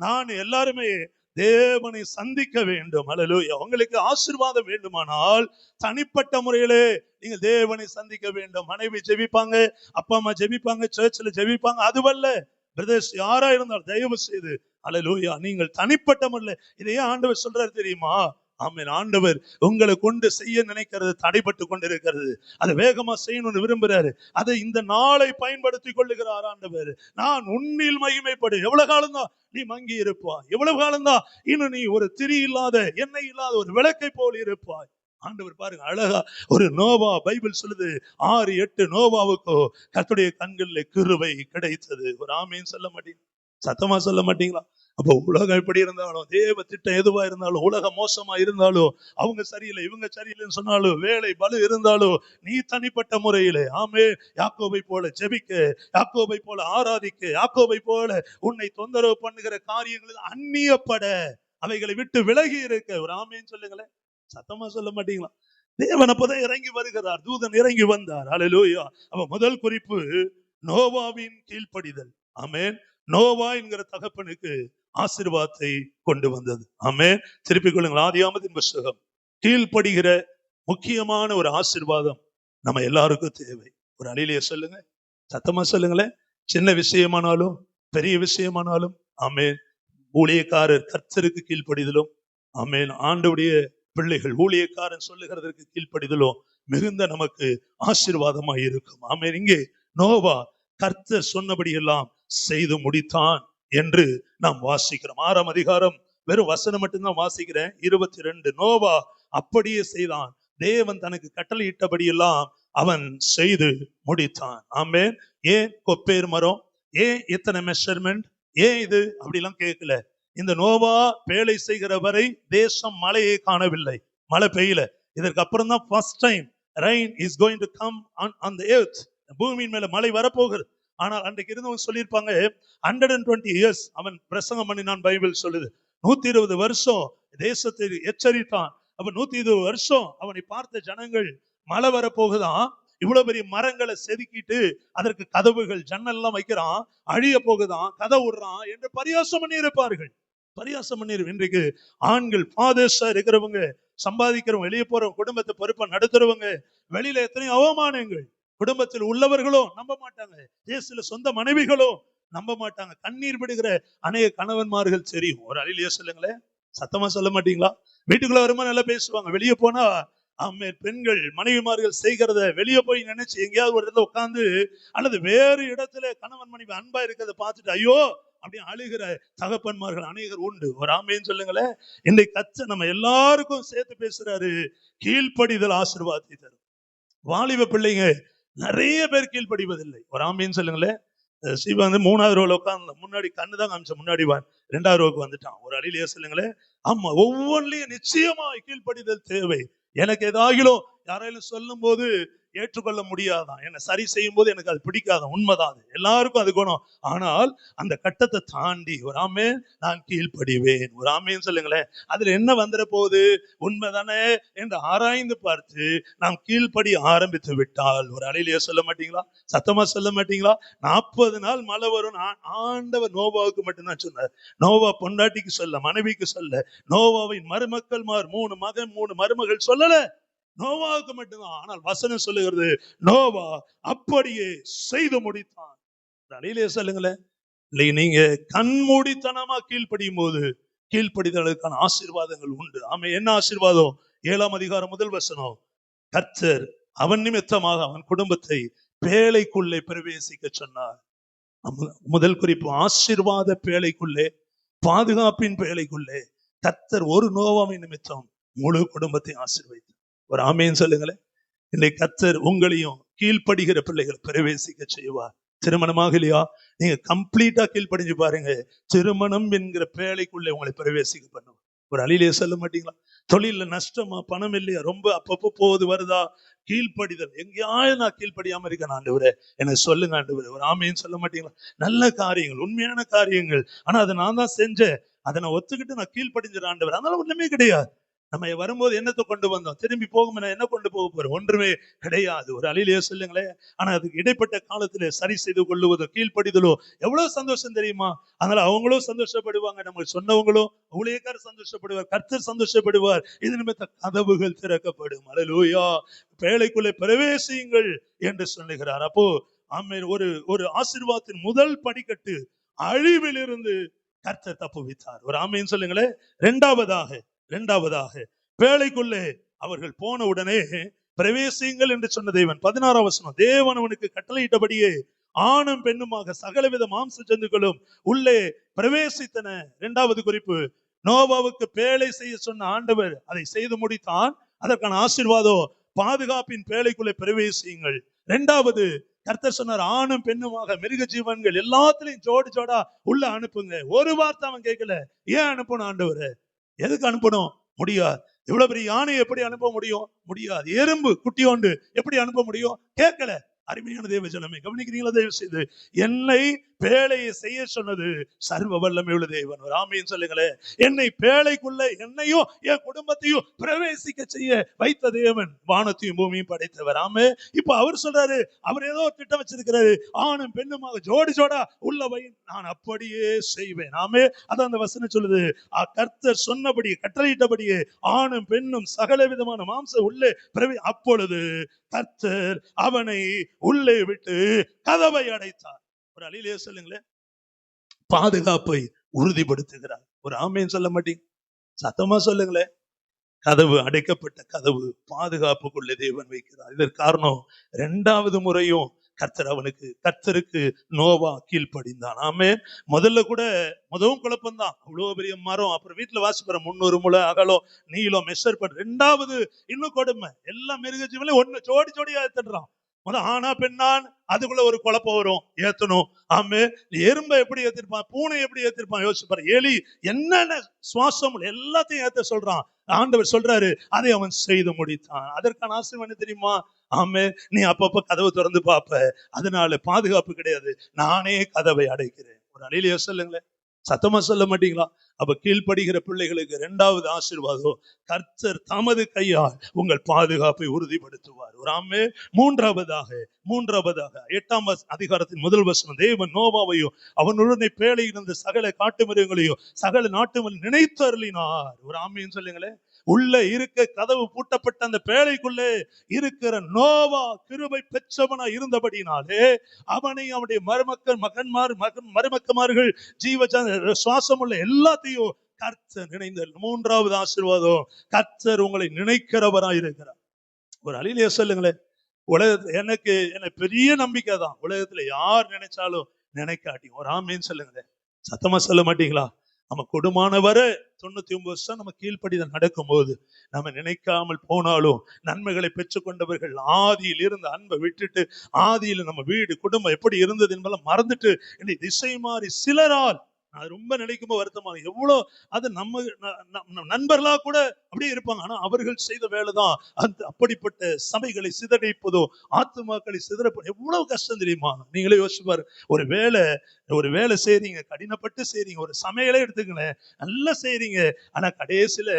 நான், எல்லாருமே தேவனை சந்திக்க வேண்டும். அல்லேலூயா. உங்களுக்கு ஆசீர்வாதம் வேண்டுமானால் தனிப்பட்ட முறையிலே நீங்க தேவனை சந்திக்க வேண்டும். மனைவி ஜெபிப்பாங்க, அப்பா அம்மா ஜெபிப்பாங்க, சர்ச்சில் ஜெபிப்பாங்க, அதுவல்ல பிரதர்ஸ், யாரா இருந்தாலும் தயவு செய்து அல்லேலூயா நீங்கள் தனிப்பட்ட முறையில், இதையே ஆண்டவர் சொல்றாரு தெரியுமா? ஆமென். ஆண்டவர் உங்களை கொண்டு செய்ய நினைக்கிறது தடைபட்டு கொண்டிருக்கிறது, அதை வேகமா செய்யணும்னு விரும்புறாரு. அதை இந்த நாளை பயன்படுத்தி கொள்ளுகிறார் ஆண்டவர். நான் உன்னில் மகிமைப்படு. எவ்வளவு காலம்தான் நீ மங்கி இருப்பாய்? எவ்வளவு காலம்தான் இன்னும் நீ ஒரு திரி இல்லாத, எண்ணெய் இல்லாத ஒரு விளக்கை போல் இருப்பாய்? ஆண்டவர் பாருங்க அழகா ஒரு நோவா, பைபிள் சொல்லுது 6:8, நோவாவுக்கோ கர்த்தருடைய கண்கள்ல கிருபை கிடைத்தது. ஒரு ஆமேன்னு சொல்ல மாட்டீங்க? சத்தமா சொல்ல மாட்டீங்களா? அப்போ உலகம் எப்படி இருந்தாலும், தேவ திட்டம் எதுவா இருந்தாலும், உலகம் மோசமா இருந்தாலும், அவங்க சரியில்லை இவங்க சரியில்லைன்னு சொன்னாலும், வேலை பலு இருந்தாலும், நீ தனிப்பட்ட முறையிலே ஆமே யாக்கோபை போல ஜெபிக்க, யாக்கோபை போல ஆராதிக்க, யாக்கோபை போல உன்னை தொந்தரவு பண்ணுகிற காரியங்கள் அந்நியப்பட, அவைகளை விட்டு விலகி இருக்க. ஒரு ஆமேன்னு சொல்லுங்களேன். சத்தமா சொல்ல மாட்டீங்களா? தேவன் அப்பதான் இறங்கி வருகிறார், தூதன் இறங்கி வந்தார். அல்லேலூயா. அப்ப முதல் குறிப்பு நோவாவின் கீழ்ப்படிதல். ஆமென். நோவா என்கிற தகப்பனுக்கு ஆசீர்வாதத்தை கொண்டு வந்தது. ஆமென். திருப்பிக் கொள்ளுங்கள். ஆதியாகமத்தின் புத்தகம். கீழ்ப்படுகிற முக்கியமான ஒரு ஆசீர்வாதம் நம்ம எல்லாருக்கும் தேவை. ஒரு அலிலியா சொல்லுங்க, சத்தமா சொல்லுங்களேன். சின்ன விஷயமானாலும் பெரிய விஷயமானாலும், ஆமென், ஊழியக்காரர் கர்த்தருக்கு கீழ்ப்படிதலும், ஆமென், ஆண்டவருடைய பிள்ளைகள் ஊழியக்காரன் சொல்லுகிறதற்கு கீழ்ப்படிதலும் மிகுந்த நமக்கு ஆசீர்வாதமாய் இருக்கும். ஆமென். இங்கே நோவா கர்த்தர் சொன்னபடி எல்லாம் செய்து முடித்தான் என்று நாம் வாசிக்கிறோம். 6ஆம் அதிகாரம் வெறும் வசனம் மட்டும்தான் வாசிக்கிறேன். 22, நோவா அப்படியே செய்தான், தேவன் தனக்கு கட்டளையிட்டபடி எல்லாம் அவன் செய்து முடித்தான். ஆமென். ஏன் கொப்பேர் மரம், ஏன் இத்தனை மெஷர்மெண்ட், ஏன் இது அப்படிலாம் கேட்கல. இந்த நோவா வேலை செய்கிற வரை தேசம் மழையை காணவில்லை, மழை பெய்யல. இதற்கு அப்புறம் தான் first time rain is going to come on the earth. பூமியின் மேல மழை வரப்போகிறது. ஆனால் அன்றைக்கு இருந்தவங்க சொல்லியிருப்பாங்க 120 years அவன் பிரசங்கம் பண்ணினான். பைபிள் சொல்லுது 120 வருஷம் தேசத்தை எச்சரித்தான். அப்ப 120 வருஷம் அவனை பார்த்த ஜனங்கள் மழை வரப்போகுதான், இவ்வளவு பெரிய மரங்களை செதுக்கிட்டு அதற்கு கதவுகள் ஜன்னல் எல்லாம் வைக்கிறான், அழிய போகுதான், கதை விடுறான் என்று பரியாசம் பண்ணி இருப்பார்கள். பரியாசம் பண்ணி இன்றைக்கு ஆண்கள் ஃபாதர்ஸா இருக்கிறவங்க, சம்பாதிக்கிறவங்க, வெளியே போறவங்க, குடும்பத்தை பொறுப்பா நடத்துறவங்க, வெளியில எத்தனையோ அவமானங்கள். குடும்பத்தில் உள்ளவர்களோ நம்ப மாட்டாங்க, தேசத்துல சொந்த மனைவிகளோ நம்ப மாட்டாங்க. கண்ணீர் விடுகிற அநேக கணவன்மார்கள் தெரியும். ஒரு அழிலியா சொல்லுங்களேன், சத்தமா சொல்ல மாட்டீங்களா? வீட்டுக்குள்ள வருமா நல்லா பேசுவாங்க, வெளியே போனா பெண்கள் மனைவிமார்கள் செய்கிறத வெளியே போய் நினைச்சு எங்கேயாவது ஒரு இடத்துல உட்காந்து அல்லது வேறு இடத்துல கணவன் மனைவி அன்பா இருக்கிறத பார்த்துட்டு ஐயோ அப்படி அழுகிற தகப்பன்மார்கள் அநேகர் உண்டு. ஒரு ஆமேன்னு சொல்லுங்களேன். இன்றைக்கு கர்த்தர் நம்ம எல்லாருக்கும் சேர்த்து பேசுறாரு, கீழ்ப்படிதல் ஆசீர்வாதத்தை தரும். வாலிப பிள்ளைங்க நிறைய பேர் கீழ்ப்படிவதில்லை. ஒரு ஆமேன்னு சொல்லுங்களேன். சிவா வந்து 3வது ரோல உட்காந்து முன்னாடி கண்ணுதான் காமிச்ச, முன்னாடி 2வது ரோக்கு வந்துட்டான். ஒரு அழிலியா சொல்லுங்களேன். ஆமா, ஒவ்வொன்றிலையும் நிச்சயமா கீழ்ப்படிதல் தேவை. எனக்கு ஏதாகிலும் யாராலும் சொல்லும் போது ஏற்றுக்கொள்ள முடியாதான், என்ன சரி செய்யும் போது எனக்கு அது பிடிக்காதான், உண்மைதான், அது எல்லாருக்கும் அது குணம். ஆனால் அந்த கட்டத்தை தாண்டி ஒரு ஆமே நான் கீழ்ப்படிவேன். ஒரு ஆமேன்னு சொல்லுங்களேன். அதுல என்ன வந்துட போகுது, உண்மைதானே என்று ஆராய்ந்து பார்த்து நாம் கீழ்ப்படி ஆரம்பித்து விட்டால், ஒரு அலையிலேயே சொல்ல மாட்டீங்களா, சத்தமா சொல்ல மாட்டீங்களா? 40 நாள் மழை வரும் ஆண்டவர் நோவாவுக்கு மட்டும்தான் சொன்னார். நோவா பொண்டாட்டிக்கு சொல்ல, மனைவிக்கு சொல்ல, நோவாவின் மருமக்கள்மார் 3 மகன் 3 மருமகள் சொல்லல, நோவாவுக்கு மட்டும்தான். ஆனால் வசனம் சொல்லுகிறது நோவா அப்படியே செய்து முடித்தான். அலையிலே சொல்லுங்களேன். நீங்க கண்மூடித்தனமா கீழ்ப்படியும் போது கீழ்ப்படிதலுக்கான ஆசீர்வாதங்கள் உண்டு. ஆமா, என்ன ஆசீர்வாதம்? 7ஆம் அதிகாரம் 1 வசனம். கர்த்தர் அவன் நிமித்தமாக அவன் குடும்பத்தை பேழைக்குள்ளே பிரவேசிக்க சொன்னார். முதல் குறிப்பு, ஆசீர்வாத பேழைக்குள்ளே, பாதுகாப்பின் பேழைக்குள்ளே கர்த்தர் ஒரு நோவாவின் நிமித்தம் முழு குடும்பத்தை ஆசீர்வதித்தார். ஒரு ஆமேன்னு சொல்லுங்களேன். இன்னைக்கு கர்த்தர் உங்களையும் கீழ்ப்படுகிற பிள்ளைகளை பிரவேசிக்க செய்வார். திருமணமாக இல்லையா, நீங்க கம்ப்ளீட்டா கீழ்ப்படிஞ்சு பாருங்க, திருமணம் என்கிற பேழைக்குள்ளே உங்களை பிரவேசிக்க பண்ணுவோம். ஒரு அழிலே சொல்ல மாட்டீங்களா? தொழில நஷ்டமா, பணம் இல்லையா, ரொம்ப அப்பப்போ போகுது வருதா, கீழ்ப்படிதல். எங்கேயாவது நான் கீழ்ப்படியாம இருக்கேன் ஆண்டவரே, எனக்கு சொல்லுங்க ஆண்டவரே. ஒரு ஆமேன்னு சொல்ல மாட்டீங்களா? நல்ல காரியங்கள், உண்மையான காரியங்கள், ஆனா அதை நான் தான் செஞ்சேன், அதை நான் ஒத்துக்கிட்டு நான் கீழ்ப்படிஞ்சிட ஆண்டவர், அதனால ஒண்ணுமே கிடையாது. நம்ம வரும்போது என்னத்தை கொண்டு வந்தோம், திரும்பி போகும் என்ன கொண்டு போக போறோம், ஒன்றுமே கிடையாது. ஒரு அழிலையோ சொல்லுங்களேன். ஆனா அதுக்கு இடைப்பட்ட காலத்துல சரி செய்து கொள்ளுவதோ கீழ்ப்படிதலோ எவ்வளவு சந்தோஷம் தெரியுமா? அதனால அவங்களும் சந்தோஷப்படுவாங்க, நம்ம சொன்னவங்களும், ஊழியக்காரர் சந்தோஷப்படுவார், கர்த்தர் சந்தோஷப்படுவார். இது நிமித்த கதவுகள் திறக்கப்படும். அல்லேலூயா. பேழைக்குள்ளே பிரவேசியுங்கள் என்று சொல்லுகிறார். அப்போ ஆமென். ஒரு ஆசீர்வாதத்தின் முதல் படிக்கட்டு அழிவிலிருந்து கர்த்தர் தப்புவித்தார். ஒரு ஆமேன்னு சொல்லுங்களேன். இரண்டாவதாக பேழைக்குள்ளே அவர்கள் போன உடனே பிரவேசியுங்கள் என்று சொன்ன தேவன். 16ஆம் வசனம். தேவன் அவனுக்கு கட்டளையிட்டபடியே ஆணும் பெண்ணுமாக சகலவித மாம்ச ஜந்துக்களும் உள்ளே பிரவேசித்தன. 2வது குறிப்பு, நோவாவுக்கு பேழை செய்ய சொன்ன ஆண்டவர் அதை செய்து முடித்தான். அதற்கான ஆசீர்வாதம், பாதுகாப்பின் பேழைக்குள்ளே பிரவேசியுங்கள். 2வது, கர்த்தர் சொன்னார் ஆணும் பெண்ணுமாக மிருக ஜீவன்கள் எல்லாத்திலையும் ஜோடி ஜோடா உள்ள அனுப்புங்க. ஒரு வார்த்தை அவன் கேட்கல. ஏன் அனுப்பணும் ஆண்டவரே? எதுக்கு அனுப்பணும்? முடியாது. இவ்வளவு பெரிய யானை எப்படி அனுப்ப முடியும்? முடியாது. எறும்பு குட்டியோண்டு எப்படி அனுப்ப முடியும்? கேட்கல. அருமையான தேவ ஜனமே, கவனிக்கிறீங்களா? தயவு செய்து, என்னை பேழையை செய்ய சொன்னது சர்வ வல்லமை உள்ள தேவன். ஒரு ஆமேன்னு சொல்லுங்களேன். என்னை பேழைக்குள்ள என்னையும் என் குடும்பத்தையும் பிரவேசிக்க செய்ய வைத்த தேவன் வானத்தையும் பூமியும் படைத்தவர். ஆமே. இப்ப அவர் சொல்றாரு, அவர் ஏதோ திட்டம் வச்சிருக்கிறாரு, ஆணும் பெண்ணுமாக ஜோடி ஜோடா உள்ளவை நான் அப்படியே செய்வேன். ஆமே. அதான் அந்த வசனம் சொல்லுது, கர்த்தர் சொன்னபடி கட்டளையிட்டபடியே ஆணும் பெண்ணும் சகல விதமான மாம்சம் உள்ளே அப்பொழுது கர்த்தர் அவனை உள்ளே விட்டு கதவை அடைத்தார். ஒரு அழிலே சொல்லுங்களேன். பாதுகாப்பை உறுதிப்படுத்துகிறார். ஒரு ஆமேன்னு சொல்ல மாட்டீங்க? சத்தமா சொல்லுங்களேன். கதவு, அடைக்கப்பட்ட கதவு பாதுகாப்புக்குள்ளே தேவன் வைக்கிறார். இதற்கு காரணம் 2வது முறையும் கர்த்தருக்கு நோவா கீழ்ப்படிந்தான். ஆமே. முதல்ல கூட முதவும் குழப்பம்தான். அவ்வளவு பெரிய மரம், அப்புறம் வீட்டுல வாசிப்பற 300 முழ அகலம் நீளம் மெஷர் பண்ண. 2வது இன்னும் கொடுமை, எல்லாம் மிருக ஜீவன்ல ஒண்ணு ஜோடி ஜோடியா ஏத்துறான். ஆனா பெண்ணான், அதுக்குள்ள ஒரு குழப்பம் வரும், ஏத்தணும். ஆமே. எறும்பை எப்படி ஏத்திருப்பான், பூனை எப்படி ஏத்திருப்பான் யோசிச்சு பாரு. எலி என்னென்ன சுவாசம் எல்லாத்தையும் ஏத்த சொல்றான். ஆண்டவர் சொல்றாரு, அதை அவன் செய்து முடித்தான். அதற்கான ஆசீர்வாதம் தெரியுமா? ஆமே. நீ அப்பப்ப கதவை திறந்து பார்ப்ப, அதனால பாதுகாப்பு கிடையாது, நானே கதவை அடைக்கிறேன். ஒரு அழிலையோ சொல்லுங்களேன். சத்தமா சொல்ல மாட்டீங்களா? அப்ப கீழ்ப்படுகிற பிள்ளைகளுக்கு இரண்டாவது ஆசீர்வாதம், கர்த்தர் தமது கையால் உங்கள் பாதுகாப்பை உறுதிப்படுத்துவார். ஒரு ஆமே. மூன்றாவதாக 8ஆம் அதிகாரத்தின் முதல் வசனம், தேவன் நோவாவையும் அவனுடனே பேழையில் இருந்த சகல காட்டு மிருகங்களையும் சகல நாட்டு நினைத்து அருளினார். ஒரு ஆமைன்னு சொல்லுங்களேன். உள்ள இருக்க கதவு பூட்டப்பட்ட அந்த பேழைக்குள்ளே இருக்கிற நோவா கிருபை பெற்றவனா இருந்தபடினாலே அவனை அவனுடைய மருமக்கமார்கள் சுவாசம் உள்ள எல்லாத்தையும் கர்த்தர் நினைந்தார். மூன்றாவது ஆசீர்வாதம், கர்த்தர் உங்களை நினைக்கிறவராய் இருக்கிறார். ஒரு அலிலியா சொல்லுங்களேன். உலகத்துல எனக்கு பெரிய நம்பிக்கை தான், உலகத்துல யார் நினைச்சாலும் நினைக்காட்டி. ஒரு ஆமீன்னு சொல்லுங்களேன். சத்தமா சொல்ல மாட்டீங்களா? நம்ம கொடுமான வரை 99 வருஷம் நம்ம கீழ்ப்படிதான் நடக்கும் போது நம்ம நினைக்காமல் போனாலும் நன்மைகளை பெற்றுக்கொண்டவர்கள் ஆதியில் இருந்து அன்பை விட்டுட்டு ஆதியில நம்ம வீடு குடும்பம் எப்படி இருந்தது என்பதெல்லாம் மறந்துட்டு இன்னைக்கு திசை மாறி சிலரால் அது ரொம்ப நினைக்கும் போது வருத்தமான எவ்வளவு அது நம்ம நண்பர்களா கூட அப்படியே இருப்பாங்க. ஆனா அவர்கள் செய்த வேலைதான் அந்த அப்படிப்பட்ட சபைகளை சிதறடிப்பதோ ஆத்துமாக்களை சிதறப்போ எவ்வளவு கஷ்டம் தெரியுமா? நீங்களே யோசிச்சு பாரு. ஒரு வேலை செய்றீங்க, கடினப்பட்டு செய்றீங்க, ஒரு சமையலே எடுத்துக்கங்களேன், நல்லா செய்றீங்க. ஆனா கடைசியில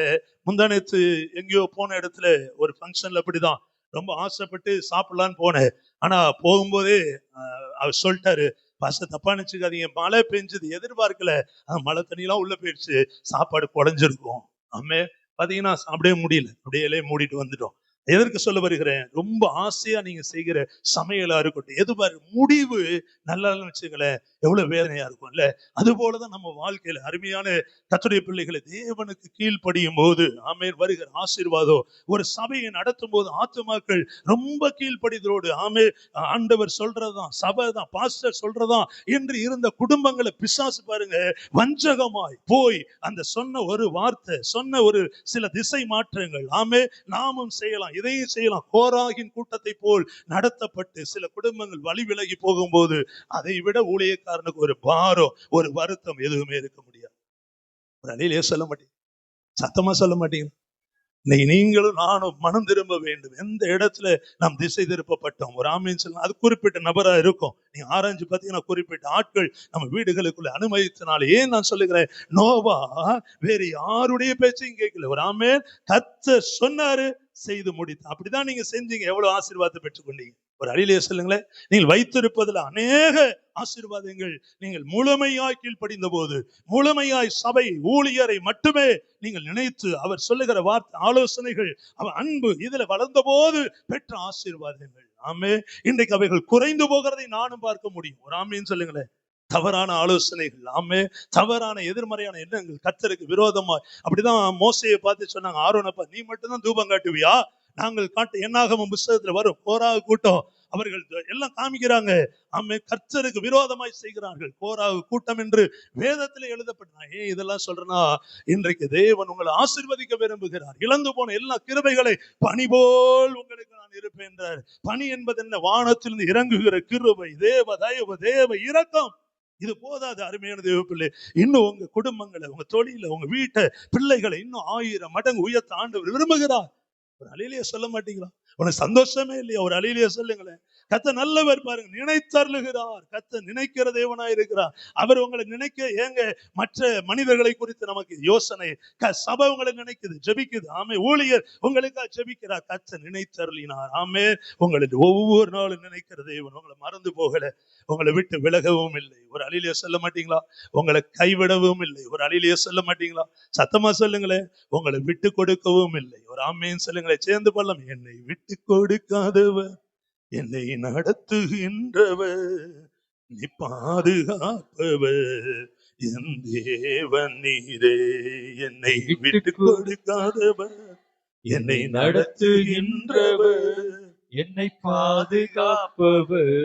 முந்தானத்து எங்கேயோ போன இடத்துல ஒரு ஃபங்க்ஷன்ல அப்படிதான் ரொம்ப ஆசைப்பட்டு சாப்பிடலான்னு போனேன். ஆனா போகும்போதே அவர் சொல்லிட்டாரு, பாஸ்டர் தப்பா நினைச்சுக்காதீங்க, மழை பெஞ்சது எதிர்பார்க்கல, மழை தண்ணி எல்லாம் உள்ள போயிடுச்சு, சாப்பாடு குறைஞ்சிருக்கும். அம்மே பாத்தீங்கன்னா சாப்பிடவே முடியல, அப்படியே மூடிட்டு வந்துட்டோம். எதற்கு சொல்ல வருகிறேன்? ரொம்ப ஆசையா நீங்க செய்கிற சமையலா இருக்கட்டும், எது பாரு முடிவு நல்லா வச்சுங்களேன், எவ்வளவு வேதனையா இருக்கும் இல்ல? அது போலதான் நம்ம வாழ்க்கையில அருமையான கர்த்தருடைய பிள்ளைகளை தேவனுக்கு கீழ்ப்படியும் போது ஆமென் வருகிற ஆசீர்வாதம். ஒரு சபையை நடத்தும் போது ஆத்துமாக்கள் ரொம்ப கீழ்ப்படிதலோடு ஆண்டவர் சொல்றதுதான், சபை தான், பாஸ்டர் சொல்றதான் என்று இருந்த குடும்பங்களை பிசாசு பாருங்க வஞ்சகமாய் போய் அந்த சொன்ன ஒரு வார்த்தை, சொன்ன ஒரு சில திசை மாற்றங்கள் நாமும் செய்யலாம், இதையும் செய்யலாம். கோராகின் கூட்டத்தை போல் நடத்தப்பட்டு சில குடும்பங்கள் வழி விலகி போகும்போது அதை விட ஊழியக்காரனுக்கு ஒரு பாரம், ஒரு வருத்தம் எதுவுமே இருக்க முடியாது. ஒரு அழியிலே சொல்ல மாட்டீங்க, சத்தமா சொல்ல மாட்டீங்க. இன்னைக்கு நீங்களும் நானும் மனம் திரும்ப வேண்டும். எந்த இடத்துல நாம் திசை திருப்பப்பட்டோம், ஒரு ஆமீன் சொல்லலாம். அது குறிப்பிட்ட நபரா இருக்கும். நீங்க ஆராய்ச்சி பார்த்தீங்கன்னா குறிப்பிட்ட ஆட்கள் நம்ம வீடுகளுக்குள்ள அனுமதித்தனால. ஏன் நான் சொல்லுகிறேன், நோவா வேற யாருடைய பேச்சையும் கேட்கல. ஒரு ஆமீன், கர்த்தர் சொன்னாரு, செய்து முடித்து. அப்படிதான் நீங்க செஞ்சீங்க, எவ்வளவு ஆசீர்வாதத்தை பெற்றுக்கொண்டீங்க. ஒரு அழியிலே சொல்லுங்களேன். நீங்கள் வைத்திருப்பதில் அநேக ஆசீர்வாதங்கள் நீங்கள் முழுமையாய் கீழ்ப்படிந்த போது, முழுமையாய் சபை ஊழியரை மட்டுமே நீங்கள் நினைத்து அவர் சொல்லுகிற வார்த்தை ஆலோசனைகள் அவர் அன்பு இதுல வளர்ந்த போது பெற்ற ஆசீர்வாதங்கள் இன்றைக்கு அவைகள் குறைந்து போகிறதை நானும் பார்க்க முடியும். ஒரு ஆமேன்னு சொல்லுங்களேன். தவறான ஆலோசனைகள், தவறான எதிர்மறையான எண்ணங்கள், கர்த்தருக்கு விரோதமா. அப்படிதான் மோசையை பார்த்து சொன்னாங்க, ஆரோனப்பா நீ மட்டும்தான் தூபம் காட்டுவியா? நாங்கள் காட்டு என்னாகமம் புஸ்தகத்துல வரும் கோராகு கூட்டம் அவர்கள் எல்லாம் காமிக்கிறாங்க, கர்த்தருக்கு விரோதமாய் செய்கிறார்கள், கோராகு கூட்டம் என்று வேதத்துல எழுதப்பட்டாங்க. ஏன் இதெல்லாம் சொல்றேன்னா, இன்றைக்கு தேவன் உங்களை ஆசீர்வதிக்க விரும்புகிறார். இழந்து போன எல்லா கிருபைகளை பனி போல் உங்களுக்கு நான் இருப்பேன் என்றார். பனி என்பது என்ன? வானத்திலிருந்து இறங்குகிற கிருபை, தேவ தயவு, தேவ இரக்கம். இது போதாது அருமையான தேவ பிள்ளை. இன்னும் உங்க குடும்பங்களை, உங்க தொழில, உங்க வீட்டை, பிள்ளைகளை இன்னும் 1000 மடங்கு உயர்த்த ஆண்டவர் விரும்புகிறார். ஒரு அழியிலேயே சொல்ல மாட்டீங்களா? உனக்கு சந்தோஷமே இல்லையா? ஒரு அழியிலேயே சொல்லுங்களேன். கர்த்தர் நல்லவர் பாருங்க, நினைத்தருளுகிறார். கர்த்தர் நினைக்கிற தேவனாய் இருக்கிறார். அவர் உங்களை நினைக்க ஏங்க மற்ற மனிதர்களை குறித்து நமக்கு யோசனை, சபை உங்களை நினைக்குது, ஜெபிக்குது. ஊழியர் உங்களுக்காக ஜெபிக்கிறார், கர்த்தர் நினைத்தருளினார். உங்களுக்கு ஒவ்வொரு நாளும் நினைக்கிற தேவன் உங்களை மறந்து போகல, உங்களை விட்டு விலகவும் இல்லை. ஒரு அழியிலேயே சொல்ல மாட்டீங்களா? உங்களை கைவிடவும் இல்லை. ஒரு அழியிலேயே சொல்ல மாட்டீங்களா? சத்தமா சொல்லுங்களேன். உங்களை விட்டு கொடுக்கவும் இல்லை. ஒரு ஆமேன்னு சொல்லுங்களேன். சேர்ந்து கொள்ளலாம். என்னை விட்டு கொடுக்காதவர், என்னை நடத்துகின்றவர், நீ பாதுகாப்பவர், என் தேவன் நீரே. என்னை விட்டு கொடுக்காதவர், என்னை நடத்துகின்றவர், என்னை பாதுகாப்பவர்,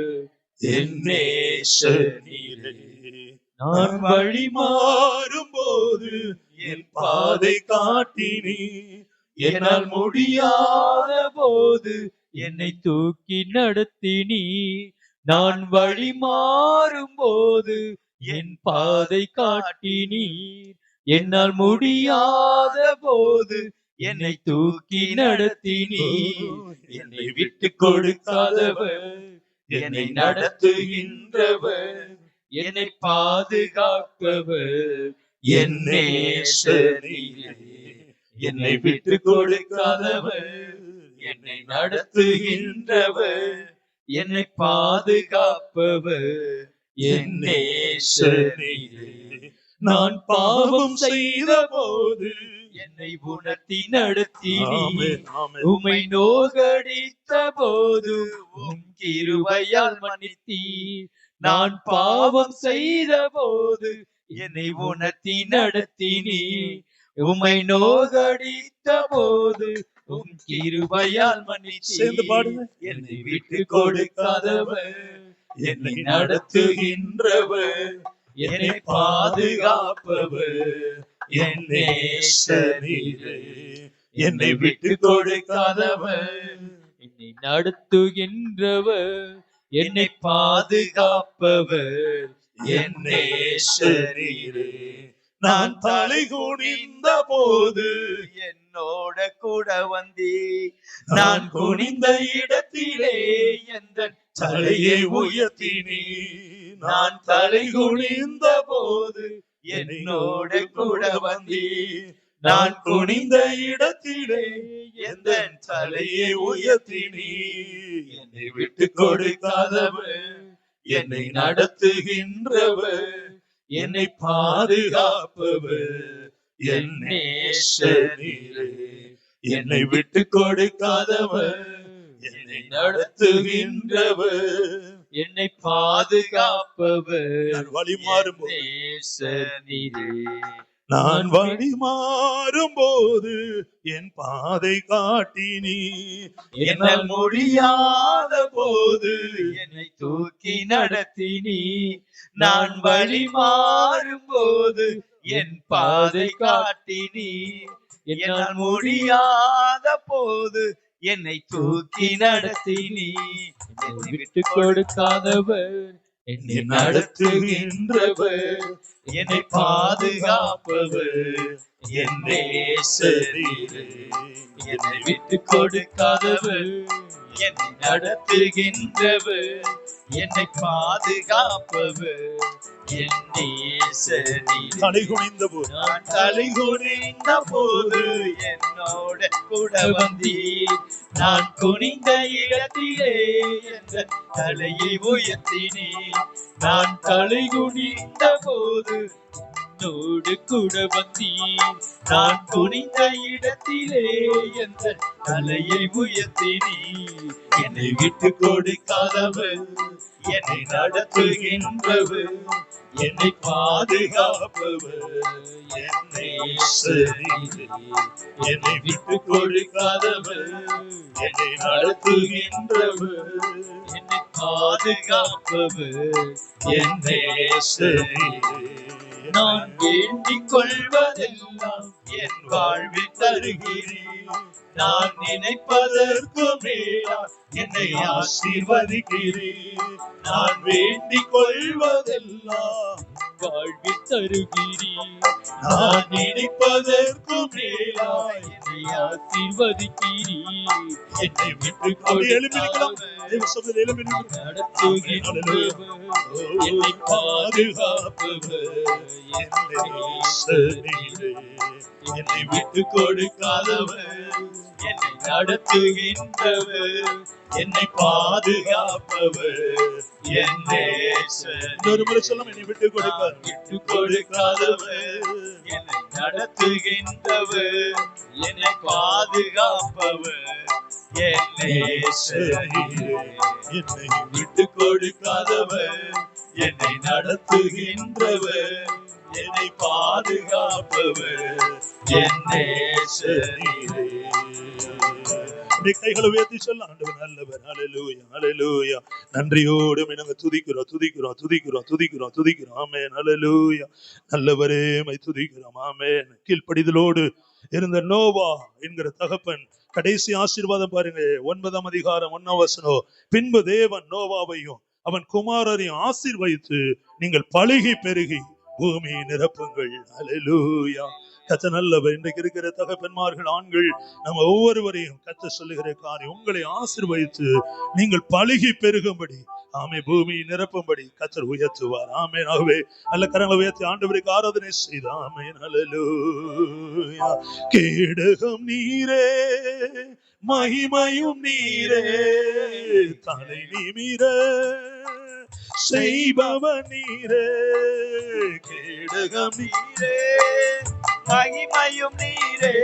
என் நேசரே. நான் வழி மாறும் போது என் பாதை காட்டினீ, என்னால் முடியாத போது என்னை தூக்கி நடத்தினீ. நான் வழி மாறும் போது என் பாதை காட்டினீர். என்னால் முடியாத போது என்னை தூக்கி நடத்தினீர். என்னை விட்டு கொடுக்காதவர், என்னை நடத்துகின்றவர், என்னை பாதுகாப்பவர் என் நேசரீரே. என்னை விட்டு கொடுக்காதவர், என்னை நடத்துகின்றவர், என்னை பாதுகாப்பவர் என் நேசரீரே. நான் பாவம் செய்த போது என்னை உணர்த்தி நடத்தினீர். உம்மை நோகடித்த போது உம் கிருபையால் மன்னித்தீர். நான் பாவம் செய்த போது என்னை உணர்த்தி நடத்தினீர். உம்மை நோகடித்த போது உம் கிருபையால் மன்னித்தீர். என்னை விட்டு கொடுக்காதவர், என்னை நடத்துகின்றவர், என்னை பாதுகாப்பவர் என் நேசரீரே. என்னை விட்டு கொடுக்காதவர், என்னை நடத்துகின்றவர், என்னை பாதுகாப்பவர் என் நேசரீரே. நான் தலை குனிந்த போது என்னோட கூட வந்தீ. நான் குனிந்த இடத்திலே எந்த தலையை உயர்த்தினீ. நான் தலை குனிந்த போது என்னோட கூட வந்தீ. நான் குனிந்த இடத்திலே எந்த தலையை உயர்த்தினீ. என்னை விட்டு கொடுக்காதவர், என்னை நடத்துகின்றவர், என்னை பாதுகாப்பவர் என் நேசரீரே. என்னை விட்டு கொடுக்காதவர், என்னை நடத்துகின்றவர், என்னை பாதுகாப்பவர் வழி மாறும் நேசரீரே. நான் வழி மாறும் போது என் பாதை காட்டினீ. என்னால் முடியாத போது என்னை தூக்கி நடத்தினீ. நான் வழி மாறும் போது என் பாதை காட்டினீ. என்னால் முடியாத போது என்னை தூக்கி நடத்தினீ. என்னை விட்டு கொடுக்காதவர், என்னை நடத்துகின்றவர், என்னை பாதுகாப்பவர் என் நேசரீரே. என்னை விட்டு கொடுக்காதவர், என்னை நடத்துகின்றவர், என்னை பாதுகாப்பவர் என் நேசரீரே. தலை குனிந்த போது, நான் தலை குனிந்த போது என்னோட கூட வந்தீர். நான் குனிந்த இடத்திலே என்ற தலையை உயர்த்தினீர். நான் தலை குனிந்த போது என்னோடு கூட வந்தீர். நான் குனிந்த இடத்திலே என்ற தலையை உயர்த்தினீர். என்னை விட்டு கொடுக்காதவர், என்னை நடத்துகின்றவர், என்னை பாதுகாப்பவர் என் நேசரீரே. என்னை விட்டு கொடுக்காதவர், என்னை நடத்துகின்றவர், என்னை பாதுகாப்பவர் என் நேசரீரே. நான் வேண்டிக் கொள்வதெல்லாம் என் வாழ்வில் தருகிறேன். நான் நினைப்பதற்கு மேலா என்னை ஆசீர்வதிக்கிறேன். நான் வேண்டிக் கொள்வதெல்லாம் வாழ்வில் தருகிறேன். நான் நினைப்பதற்கு மேலா என்னை ஆசீர்வதிக்கிறேன். என்னை விட்டு நடத்துகின்றவர், என்னை பாதுகாப்பவர் என் நேசரீரே. என்னை விட்டு கொடுக்காதவர், என்னை நடத்துகின்றவர், என்னை பாதுகாப்பவர் என் நேசரீரே. என்னை விட்டு கொடுக்காதவர், விட்டு கொடுக்காதவர், என்னை நடத்துகின்றவர், என்னை பாதுகாப்பவர் என் நேசரீரே. என்னை விட்டு கொடுக்காதவர், என்னை நடத்துகின்றவர், என்னை பாதுகாப்பவர் என் நேசரீரே. கைகளை உயர்த்தி சொல்ல, ஆண்டவர் நல்லவர். ஹல்லேலூயா, ஹல்லேலூயா. நன்றியோடு நாங்க துதிக்கிறோம், துதிக்கிறோம், துதிக்கிறோம், துதிக்கிறோம், துதிக்கிறோம். ஆமென். ஹல்லேலூயா. நல்லவரே மை துதிக்கிறோம். ஆமென். கீழ்ப்படிதலோடு இருந்த நோவா என்கிற தகப்பன் கடைசி ஆசீர்வாதம் பாருங்க, 9ஆம் அதிகாரம் 1ஆம் வசனம். பின்பு தேவன் நோவாவையும் அவன் குமாரரையும் ஆசீர்வதித்து, நீங்கள் பலுகி பெருகி பூமியை நிரப்புங்கள். ஹல்லேலூயா. கர்த்தர் நல்லவர். இன்றைக்கு இருக்கிற தகப்பன்மார்கள், ஆண்கள், நம்ம ஒவ்வொருவரையும் கர்த்தர் சொல்லுகிற காரியம், உங்களை ஆசீர்வதித்து நீங்கள் பலுகி பெருகும்படி, ஆமே, பூமி நிரப்பும்படி கர்த்தர் உயர்த்துவார். ஆமென். ஆகவே நல்ல கரங்களை உயர்த்தி ஆண்டவருக்கு ஆராதனை செய்து, ஆமென், ஹல்லேலூயா. கேடகம் நீரே, மகிமையும் நீரே, தலை நிமிர செய்பவர் நீரே. கேடகம் நீரே, மகிமையும் நீரே,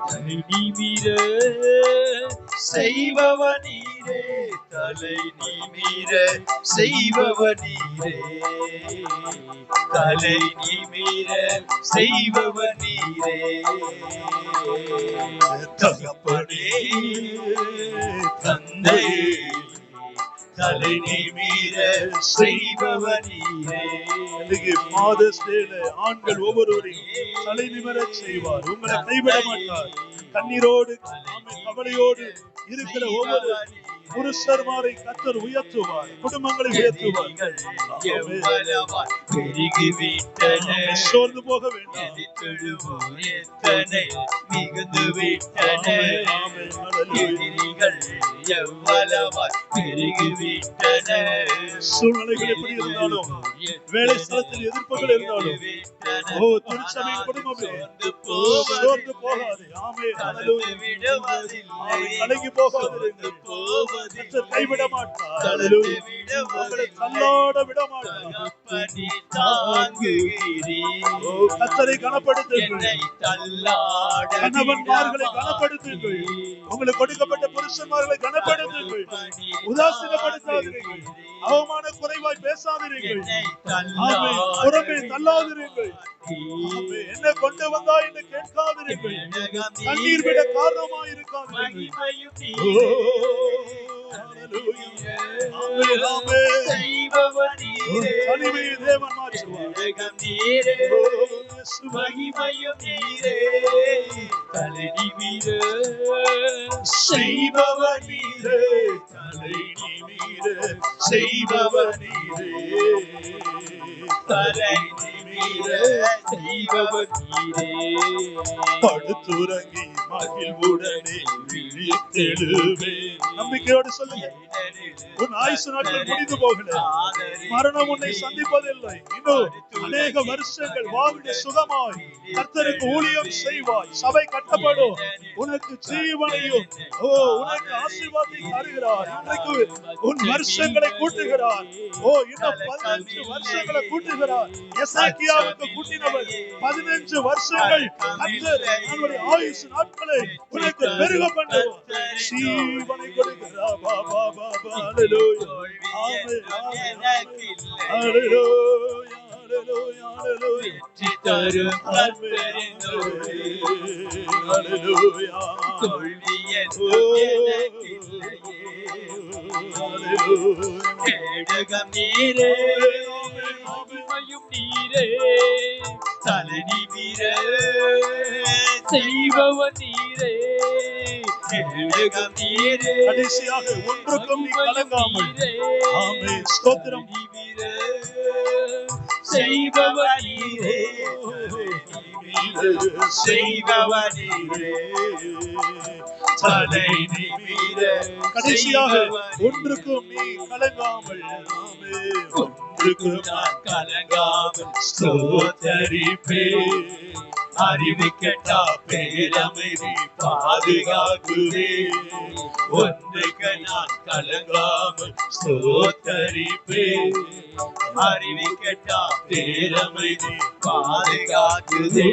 தலை நிமிர செய்பவர் நீரே, தலை நிமிர செய்பவர் நீரே, தலை நிமிர செய்பவர் நீரே. தகப்பனே, தந்தையே, தலை நிமிர செய்பவர் நீரே. ஃபாதர்ஸ் டேல ஆண்கள் ஒவ்வொருவரையும் தலை நிமிர செய்வார். உங்களை கைவிட மாட்டார். கண்ணீரோடு, கவலையோடு இருக்கிற ஒவ்வொரு புருஷர்மாரை கர்த்தர் உயர்த்துவார். குடும்பங்களை உயர்த்துவார். சோர்ந்து போக வேண்டாம். மிகுந்து விட்டன எதிரிகள் எவ்வளவாய் பெருகி விட்டன. சூழ்நிலைகள் எப்படி இருந்தாலும், வேலை ஸ்தலத்தில் எதிர்ப்புகள் இருந்தாலும், திருச்சபையின் குடும்பமே சோர்ந்து போகாது. ஆமென். கலங்கி போகாது. கைவிட மாட்டார். உங்களை தள்ளாட விட மாட்டார். கர்த்தரை கனப்படுத்துங்கள். கணவன்மார்களை கனப்படுத்துங்கள். உங்களுக்கு கொடுக்கப்பட்ட புருஷன்மார்களை கனப்படுத்துங்கள். உதாசீனப்படுத்தாதீர்கள். அவமான குறைவாய் பேசாதீர்கள். புறமே தள்ளாதீர்கள். என்ன கொண்டு வந்தா என்று கேட்காதீர்கள். கண்ணீர் விட காரணமாய் இருக்காதீர்கள். தனிமையை தேவன் மாற்றுவார். மகிமையும் நீரே, தலை நிமிர செய்பவர் நீரே, தலை நிமிர செய்பவர் நீரே, தலை நிமிர செய்பவர் நீரே. படுத்துறங்கி மகிழ்வுடனே விழித்தெழுவே. நம்பிக்கையோடு சொல்லுங்க. உன் ஆயுசு நாட்கள் முடிந்து போகல. மரணம் உன்னை சந்திப்பதில்லை. இன்னும் அநேக வருஷங்கள் வாழ்ந்து சுகமாய் கர்த்தருக்கு ஊழியம் செய்வாய். சபை கட்டப்படும். உனக்கு ஜீவனையும் உனக்கு ஆசீர்வாதத்தை தருகிறார். இன்றைக்கு உன் வருஷங்களை கூட்டுகிறார். இன்னும் 15 வருஷங்களை கூட்டுகிறார். எசேக்கியாவுக்கு கூட்டினவர் 15 வருஷங்கள். கர்த்தர் அவருடைய ஆயுசு நாட்களை உனக்கு பெருக பண்ணுவார். ஜீவனை கொடுக்கிறார். பாபா பாபா. ஹல்லேலூயா. ஹல்லேலூயா. ஹல்லேலூயா. வெற்றி தரும் ஹல்லேலூயா. தோல்வி கேடகம் நீரே, மகிமையும் நீரே, தலை நிமிர செய்பவர் நீரே, கேடகம் நீரே. கடைசியாக ஒன்றுக்கும் நீ கலங்காமல், ஆமென், ஸ்தோத்திரம், செய்பவர் நீரே, செய்பவர் நீரே, தலை நிமிர. கடைசியாக ஒன்றுக்கும் நீ கலங்காமல், ஒன்றுக்கும் நான் கலங்காமல் ஸ்தோத்தரிப்பேன். அறிவு கெட்டா பேரமைதி பாதுகாக்குவே. ஒன்றுக்கு நான் கலங்காமல் ஸ்தோத்தரிப்பேன். அறிவு கெட்டா பேரமைதி பாதுகாக்குதே.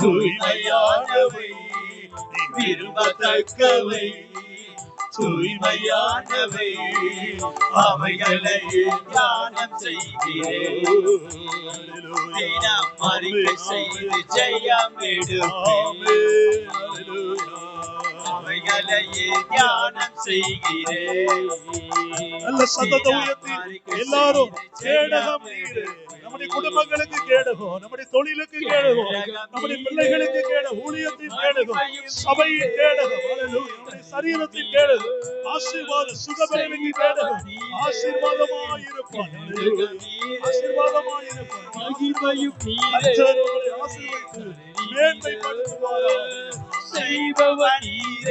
தூய்மையானவை, விரும்பத்தக்கவை, தூய்மையானவை, அவைகளை தியானம் செய்கிறேன். தினம் அறிக்கை செய்து ஜெயம் எடுப்பேன். அவைகளை தியானம் செய்கிறேன். நல்ல சத்தத்தை உயர்த்தி எல்லாரும் கேடகம் நீரே. நம்முடைய குடும்பங்களுக்கு கேடுகோ, நம்முடைய தொழிலுக்கு கேடுகோ, நம்முடைய பிள்ளைகளுக்கு கேடு, ஊழியத்தின் கேடுகோ, சபையின் கேடுகோ, நம்முடைய சரீரத்தின் கேடுகோ, ஆசீர்வாத சுகபலனுக்கு கேடுகோ, ஆசீர்வாதமாயிருப்பார், ஆசீர்வாதமாயிருப்பார். கர்த்தர் உங்களை ஆசீர்வதித்து மேன்மைப்படுத்துவாராக. செய்பவர் நீரே.